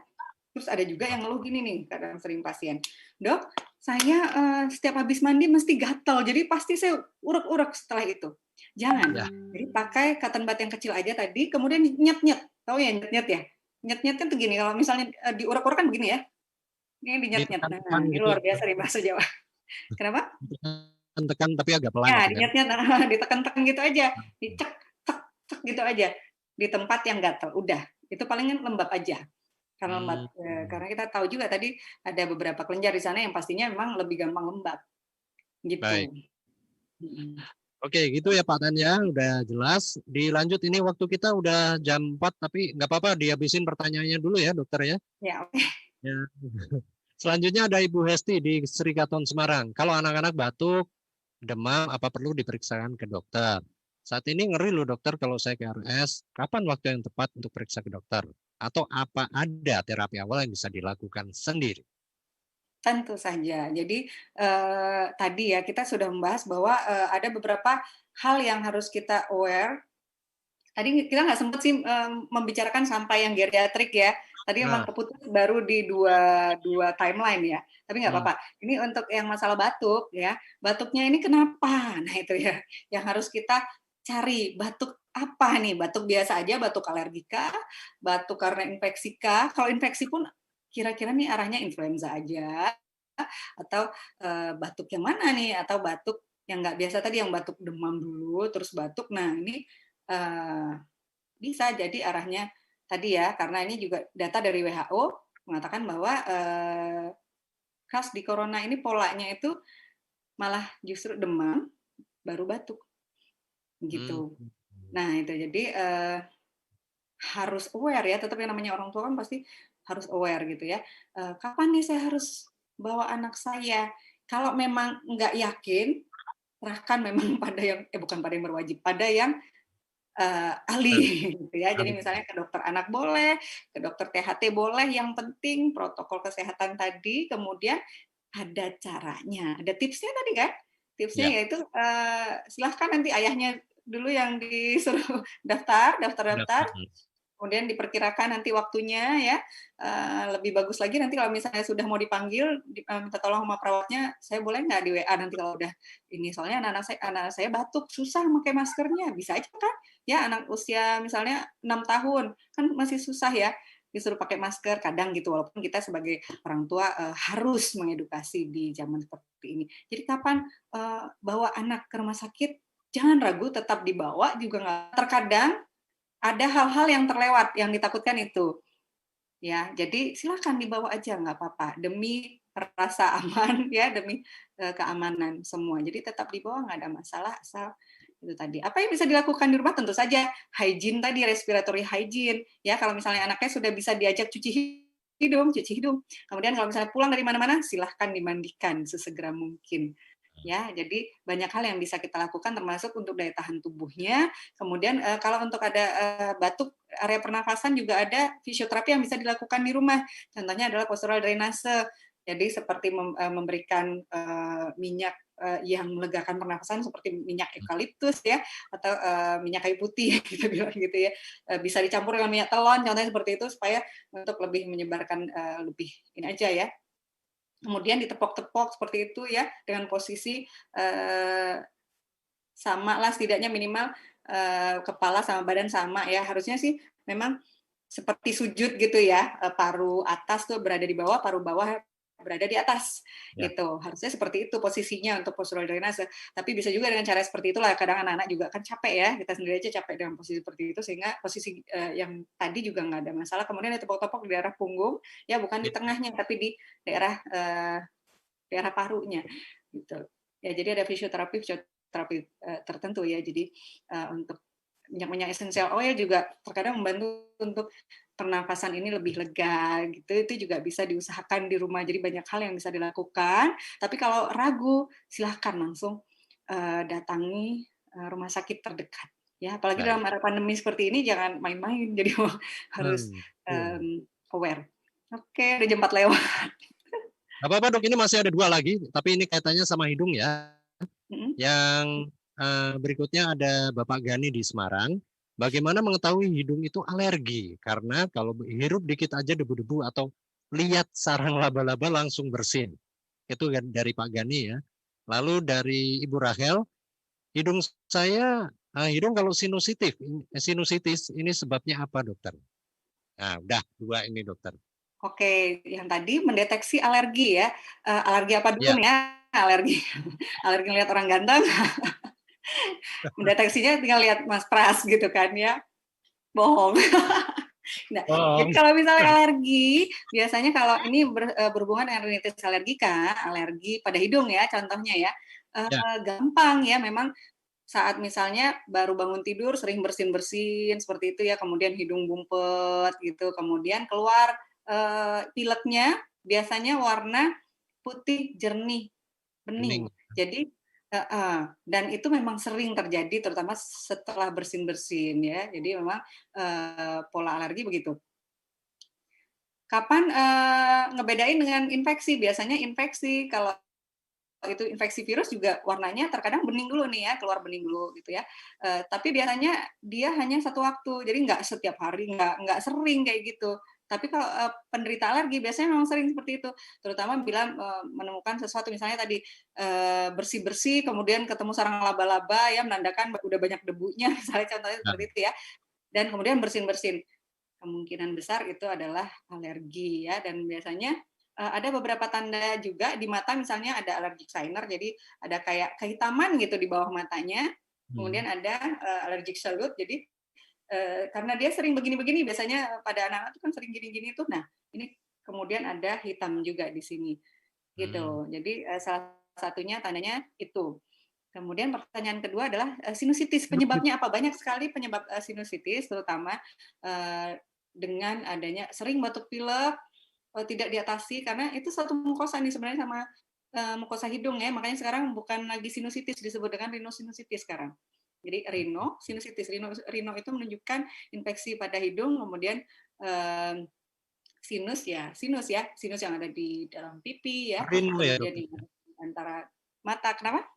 Terus ada juga yang ngeluh gini nih, kadang sering pasien. Dok, saya setiap habis mandi mesti gatal, jadi pasti saya urek-urek setelah itu. Jangan. Jadi pakai cotton bud yang kecil aja tadi, kemudian nyet-nyet. Tahu ya nyet-nyet ya? Nyet-nyet kan begini, kalau misalnya diurek-urek kan begini ya. Ini dinyet-nyet. Nah, ini luar biasa di bahasa Jawa. Kenapa? Tekan tapi agak pelan. Ya, dinyet-nyet, ditekan-tekan gitu aja. Dicek, cek gitu aja. Di tempat yang gatal. Udah, itu palingan lembab aja. Karena lembab, karena kita tahu juga tadi ada beberapa kelenjar di sana yang pastinya memang lebih gampang lembab. Gitu. Baik. Oke, gitu ya Pak Tan ya, udah jelas. Dilanjut ini waktu kita udah jam 4, tapi nggak apa-apa dihabisin pertanyaannya dulu ya dokter ya. Ya, oke. Ya. Selanjutnya ada Ibu Hesti di Serikaton Semarang. Kalau anak-anak batuk, demam, apa perlu diperiksakan ke dokter? Saat ini ngeri loh dokter kalau saya ke RS, kapan waktu yang tepat untuk periksa ke dokter? Atau apa ada terapi awal yang bisa dilakukan sendiri? Tentu saja. Jadi tadi ya kita sudah membahas bahwa ada beberapa hal yang harus kita aware. Tadi kita nggak sempat sih membicarakan sampai yang geriatrik ya. Tadi memang keputus baru di dua timeline ya. Tapi nggak apa-apa. Ini untuk yang masalah batuk ya. Batuknya ini kenapa? Nah itu ya yang harus kita cari. Batuk apa nih? Batuk biasa aja, batuk alergika, batuk karena infeksi kah? Kalau infeksi pun kira-kira nih arahnya influenza aja atau batuk yang mana nih? Atau batuk yang nggak biasa tadi, yang batuk demam dulu terus batuk. Nah ini bisa jadi arahnya tadi ya, karena ini juga data dari WHO mengatakan bahwa khas di corona ini polanya itu malah justru demam baru batuk gitu. Nah itu jadi harus aware ya, tetap yang namanya orang tua kan pasti harus aware gitu ya. Kapan nih saya harus bawa anak saya? Kalau memang nggak yakin, serahkan memang pada yang bukan pada yang berwajib, pada yang ahli gitu ya. Jadi misalnya ke dokter anak boleh, ke dokter THT boleh, yang penting protokol kesehatan tadi, kemudian ada caranya, ada tipsnya tadi kan? Tipsnya yaitu silahkan nanti ayahnya dulu yang disuruh daftar, kemudian diperkirakan nanti waktunya ya, lebih bagus lagi nanti kalau misalnya sudah mau dipanggil, minta tolong sama perawatnya, saya boleh nggak di WA nanti kalau udah ini, soalnya anak saya batuk, susah pakai maskernya, bisa aja kan, ya anak usia misalnya 6 tahun, kan masih susah ya, disuruh pakai masker, kadang gitu, walaupun kita sebagai orang tua harus mengedukasi di zaman seperti ini. Jadi kapan bawa anak ke rumah sakit, jangan ragu, tetap dibawa juga nggak, terkadang ada hal-hal yang terlewat, yang ditakutkan itu. Ya, jadi silakan dibawa aja, nggak apa-apa. Demi rasa aman, ya, demi keamanan semua. Jadi tetap dibawa, nggak ada masalah, asal itu tadi. Apa yang bisa dilakukan di rumah? Tentu saja hygiene tadi, respiratory hygiene. Ya, kalau misalnya anaknya sudah bisa diajak cuci hidung. Kemudian kalau misalnya pulang dari mana-mana, silahkan dimandikan sesegera mungkin. Ya, jadi banyak hal yang bisa kita lakukan termasuk untuk daya tahan tubuhnya. Kemudian kalau untuk ada batuk area pernafasan juga ada fisioterapi yang bisa dilakukan di rumah. Contohnya adalah postural drainase. Jadi seperti memberikan minyak yang melegakan pernafasan seperti minyak eukaliptus ya atau minyak kayu putih kita bilang gitu ya. Bisa dicampur dengan minyak telon contohnya seperti itu supaya untuk lebih menyebarkan lebih ini aja ya. Kemudian ditepok-tepok seperti itu ya, dengan posisi sama lah setidaknya minimal kepala sama badan sama ya. Harusnya sih memang seperti sujud gitu ya, paru atas tuh berada di bawah, paru bawah berada di atas gitu. Harusnya seperti itu posisinya untuk postural drainase. Tapi bisa juga dengan cara seperti itulah. Kadang anak-anak juga kan capek ya, kita sendiri aja capek dengan posisi seperti itu sehingga posisi yang tadi juga nggak ada masalah. Kemudian ditepok-tepok di daerah punggung, ya bukan di tengahnya tapi di daerah parunya gitu. Ya jadi ada fisioterapi tertentu ya. Jadi untuk minyak-minyak esensial oil juga terkadang membantu untuk pernafasan ini lebih lega gitu. Itu juga bisa diusahakan di rumah. Jadi banyak hal yang bisa dilakukan. Tapi kalau ragu, silahkan langsung datangi rumah sakit terdekat. Ya, apalagi dalam era pandemi seperti ini jangan main-main. Jadi harus aware. Oke, udah jam 4 lewat. Gak apa-apa dok, ini masih ada 2 lagi, tapi ini kaitannya sama hidung ya. Yang berikutnya ada Bapak Gani di Semarang. Bagaimana mengetahui hidung itu alergi? Karena kalau hirup dikit aja debu-debu atau lihat sarang laba-laba langsung bersin. Itu dari Pak Gani ya. Lalu dari Ibu Rahel, hidung saya, hidung kalau sinusitis, ini sebabnya apa dokter? Nah, udah 2 ini dokter. Oke, yang tadi mendeteksi alergi ya. Alergi apa dulu ya? Alergi ngelihat orang ganteng. Mendeteksinya tinggal lihat Mas Pras gitu kan ya. Bohong. Nah, jadi kalau misalnya alergi, biasanya kalau ini berhubungan dengan rinitis alergika, alergi pada hidung ya contohnya ya. Gampang ya memang saat misalnya baru bangun tidur sering bersin-bersin seperti itu ya, kemudian hidung bumpet gitu, kemudian keluar pileknya biasanya warna putih jernih, bening. Jadi dan itu memang sering terjadi terutama setelah bersin-bersin ya. Jadi memang pola alergi begitu. Kapan ngebedain dengan infeksi? Biasanya infeksi kalau itu infeksi virus juga warnanya terkadang bening dulu nih ya, keluar bening dulu gitu ya. Tapi biasanya dia hanya satu waktu, jadi nggak setiap hari, nggak sering kayak gitu. Tapi kalau penderita alergi biasanya memang sering seperti itu, terutama bila menemukan sesuatu misalnya tadi bersih-bersih, kemudian ketemu sarang laba-laba ya menandakan udah banyak debunya, misalnya contohnya seperti itu ya, dan kemudian bersin-bersin, kemungkinan besar itu adalah alergi ya, dan biasanya ada beberapa tanda juga di mata, misalnya ada allergic signer, jadi ada kayak kehitaman gitu di bawah matanya, kemudian ada allergic salute, jadi karena dia sering begini-begini, biasanya pada anak-anak itu kan sering gini-gini tuh, nah ini kemudian ada hitam juga di sini, gitu. Jadi salah satunya tandanya itu. Kemudian pertanyaan kedua adalah sinusitis, penyebabnya apa? Banyak sekali penyebab sinusitis, terutama dengan adanya sering batuk pilek, tidak diatasi, karena itu satu mukosa nih sebenarnya sama mukosa hidung ya, makanya sekarang bukan lagi sinusitis, disebut dengan rhinosinusitis sekarang. Jadi rhinosinusitis, rhino itu menunjukkan infeksi pada hidung, kemudian sinus yang ada di dalam pipi ya, kemudian di antara mata. Kenapa?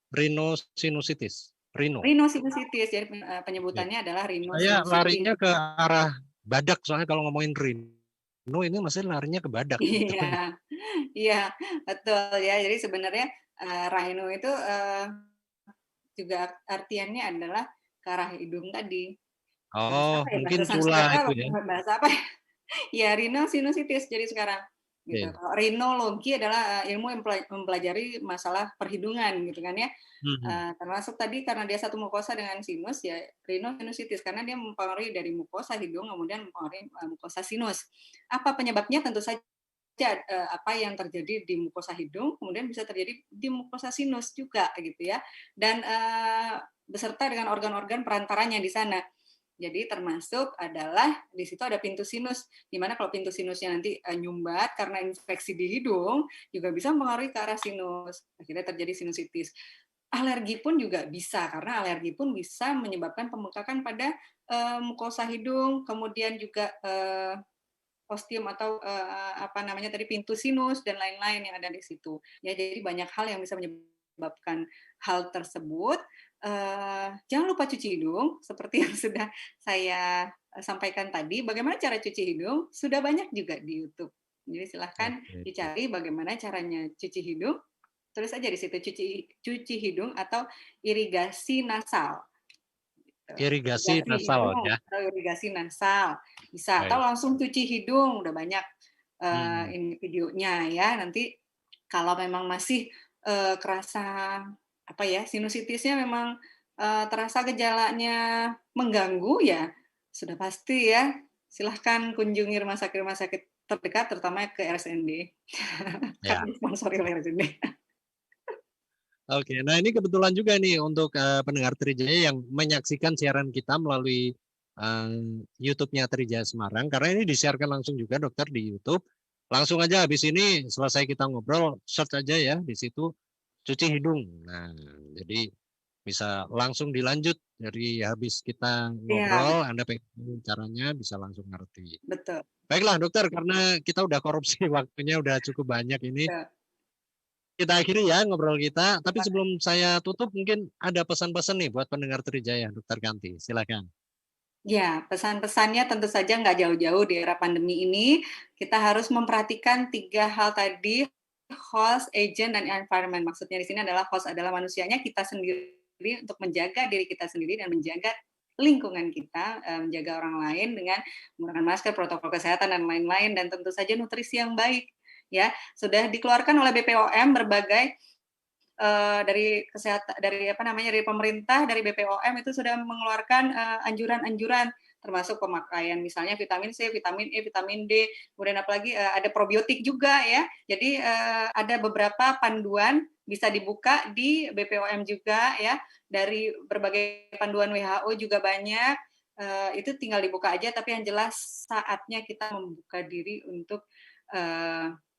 Rhinosinusitis. Rhino. Rhinosinusitis, jadi Oke. penyebutannya adalah Saya rhinosinusitis. larinya ke arah badak, soalnya kalau ngomongin Rhino ini masih larinya ke badak gitu. Iya, iya, betul ya. Jadi sebenarnya rhino itu juga artiannya adalah ke arah hidung tadi. Bahasa Oh, apa ya? mungkin Bahasa cula Sanskerta, itu ya? bahasa apa ya? Ya, rhinosinusitis jadi sekarang gitu. Oke. Kalau rhinologi adalah ilmu yang mempelajari masalah perhidungan gitu kan ya. Mhm. Termasuk tadi karena dia satu mukosa dengan sinus ya rhinosinusitis karena dia mempengaruhi dari mukosa hidung kemudian mempengaruhi mukosa sinus. Apa penyebabnya? Tentu saja apa yang terjadi di mukosa hidung kemudian bisa terjadi di mukosa sinus juga gitu ya. Dan beserta dengan organ-organ perantaranya di sana. Jadi termasuk adalah di situ ada pintu sinus, di mana kalau pintu sinusnya nanti nyumbat karena infeksi di hidung, juga bisa mempengaruhi ke arah sinus. Akhirnya terjadi sinusitis. Alergi pun juga bisa, karena alergi pun bisa menyebabkan pembengkakan pada mukosa hidung, kemudian juga ostium atau apa namanya tadi pintu sinus dan lain-lain yang ada di situ. Ya, jadi banyak hal yang bisa menyebabkan hal tersebut. Jangan lupa cuci hidung, seperti yang sudah saya sampaikan tadi. Bagaimana cara cuci hidung? Sudah banyak juga di YouTube. Jadi silahkan Oke. dicari bagaimana caranya cuci hidung. Tulis aja di situ cuci hidung atau irigasi nasal. Irigasi Irigasi nasal hidung ya. atau irigasi nasal bisa, atau Baik. langsung cuci hidung. Udah banyak Hmm. ini videonya ya. Nanti kalau memang masih kerasa apa ya sinusitisnya memang terasa gejalanya mengganggu ya sudah pasti ya silahkan kunjungi rumah sakit terdekat terutama ke RSND Ya. kan disponsori oleh RSND. Oke, nah ini kebetulan juga nih untuk pendengar Trijaya yang menyaksikan siaran kita melalui YouTube-nya Trijaya Semarang, karena ini disiarkan langsung juga dokter di YouTube. Langsung aja habis ini selesai kita ngobrol, search aja ya di situ cuci hidung. Nah, jadi bisa langsung dilanjut dari habis kita Iya, ngobrol, Anda pengen caranya bisa langsung ngerti. betul. Baiklah dokter, karena kita udah korupsi waktunya udah cukup banyak ini. Betul. Kita akhiri ya ngobrol kita. Tapi sebelum saya tutup, mungkin ada pesan-pesan nih buat pendengar Trijaya, Dokter Kanti. Silakan. Ya, pesan-pesannya tentu saja nggak jauh-jauh di era pandemi ini. Kita harus memperhatikan 3 hal tadi, host, agent, dan environment. Maksudnya di sini adalah host adalah manusianya, kita sendiri untuk menjaga diri kita sendiri dan menjaga lingkungan kita, menjaga orang lain dengan menggunakan masker, protokol kesehatan, dan lain-lain, dan tentu saja nutrisi yang baik. Ya, sudah dikeluarkan oleh BPOM berbagai dari kesehatan dari apa namanya dari pemerintah dari BPOM itu sudah mengeluarkan anjuran-anjuran termasuk pemakaian misalnya vitamin C, vitamin E, vitamin D, kemudian apalagi ada probiotik juga ya. Jadi ada beberapa panduan bisa dibuka di BPOM juga ya dari berbagai panduan WHO juga banyak. Itu tinggal dibuka aja tapi yang jelas saatnya kita membuka diri untuk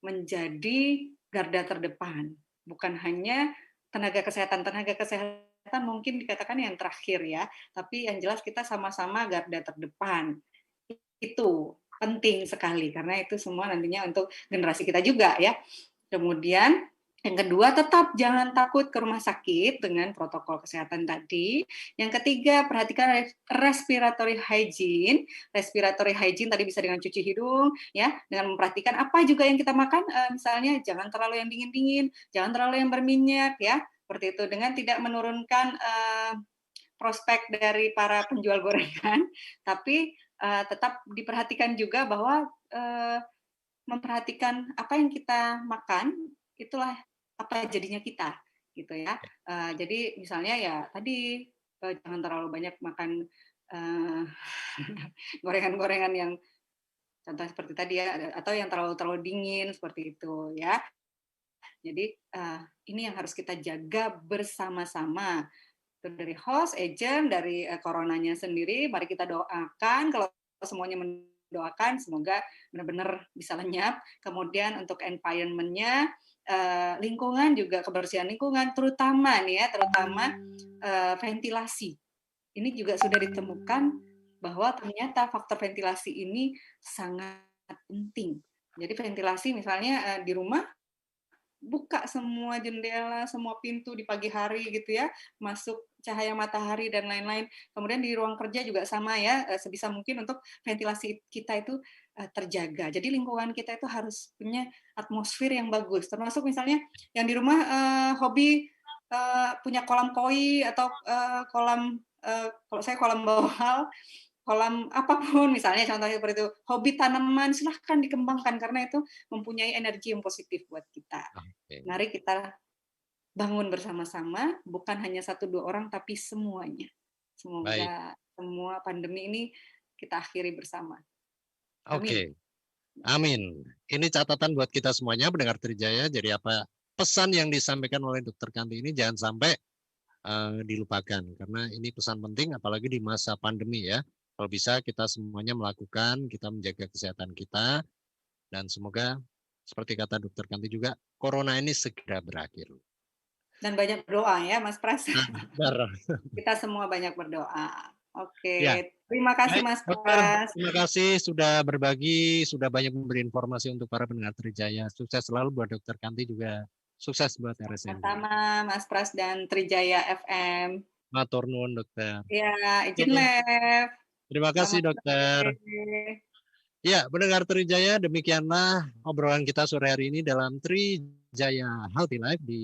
menjadi garda terdepan. Bukan hanya tenaga kesehatan mungkin dikatakan yang terakhir ya, tapi yang jelas kita sama-sama garda terdepan. Itu penting sekali karena itu semua nantinya untuk generasi kita juga ya. Kemudian yang kedua, tetap jangan takut ke rumah sakit dengan protokol kesehatan tadi. Yang ketiga, perhatikan respiratory hygiene. Respiratory hygiene tadi bisa dengan cuci hidung, ya, dengan memperhatikan apa juga yang kita makan. Misalnya, jangan terlalu yang dingin-dingin, jangan terlalu yang berminyak, ya, seperti itu. Dengan tidak menurunkan prospek dari para penjual gorengan, tapi tetap diperhatikan juga bahwa memperhatikan apa yang kita makan, itulah apa jadinya kita gitu ya. Jadi misalnya ya tadi jangan terlalu banyak makan gorengan-gorengan yang contoh seperti tadi ya atau yang terlalu dingin seperti itu ya. Jadi ini yang harus kita jaga bersama-sama. Itu dari host, agent, dari coronanya sendiri. Mari kita doakan kalau semuanya mendoakan semoga benar-benar bisa lenyap. Kemudian untuk environment-nya lingkungan juga kebersihan lingkungan terutama nih ya terutama ventilasi ini juga sudah ditemukan bahwa ternyata faktor ventilasi ini sangat penting. Jadi ventilasi misalnya di rumah buka semua jendela, semua pintu di pagi hari gitu ya, masuk cahaya matahari dan lain-lain. Kemudian di ruang kerja juga sama ya, sebisa mungkin untuk ventilasi kita itu terjaga. Jadi lingkungan kita itu harus punya atmosfer yang bagus. Termasuk misalnya yang di rumah hobi punya kolam koi atau kolam kalau saya kolam bawal, kolam apapun misalnya contohnya seperti itu, hobi tanaman silahkan dikembangkan karena itu mempunyai energi yang positif buat kita. Mari kita bangun bersama-sama, bukan hanya 1-2 orang tapi semuanya. Semoga semua pandemi ini kita akhiri bersama. Oke. Amin. Ini catatan buat kita semuanya pendengar Trijaya. Jadi apa pesan yang disampaikan oleh Dr. Kanti ini jangan sampai dilupakan karena ini pesan penting apalagi di masa pandemi ya. Kalau bisa kita semuanya melakukan, kita menjaga kesehatan kita dan semoga seperti kata Dr. Kanti juga corona ini segera berakhir. Dan banyak berdoa ya Mas Pras. Kita semua banyak berdoa. Oke, Ya. Terima kasih Mas Pras. Terima kasih sudah berbagi, sudah banyak memberi informasi untuk para pendengar Trijaya. Sukses selalu buat Dr. Kanti juga. Sukses buat RSN. Sama Mas Pras dan Trijaya FM. Matur nuwun dokter. Ya, izin live. Terima kasih dokter. Ya, pendengar Trijaya, demikianlah obrolan kita sore hari ini dalam Trijaya Healthy Life di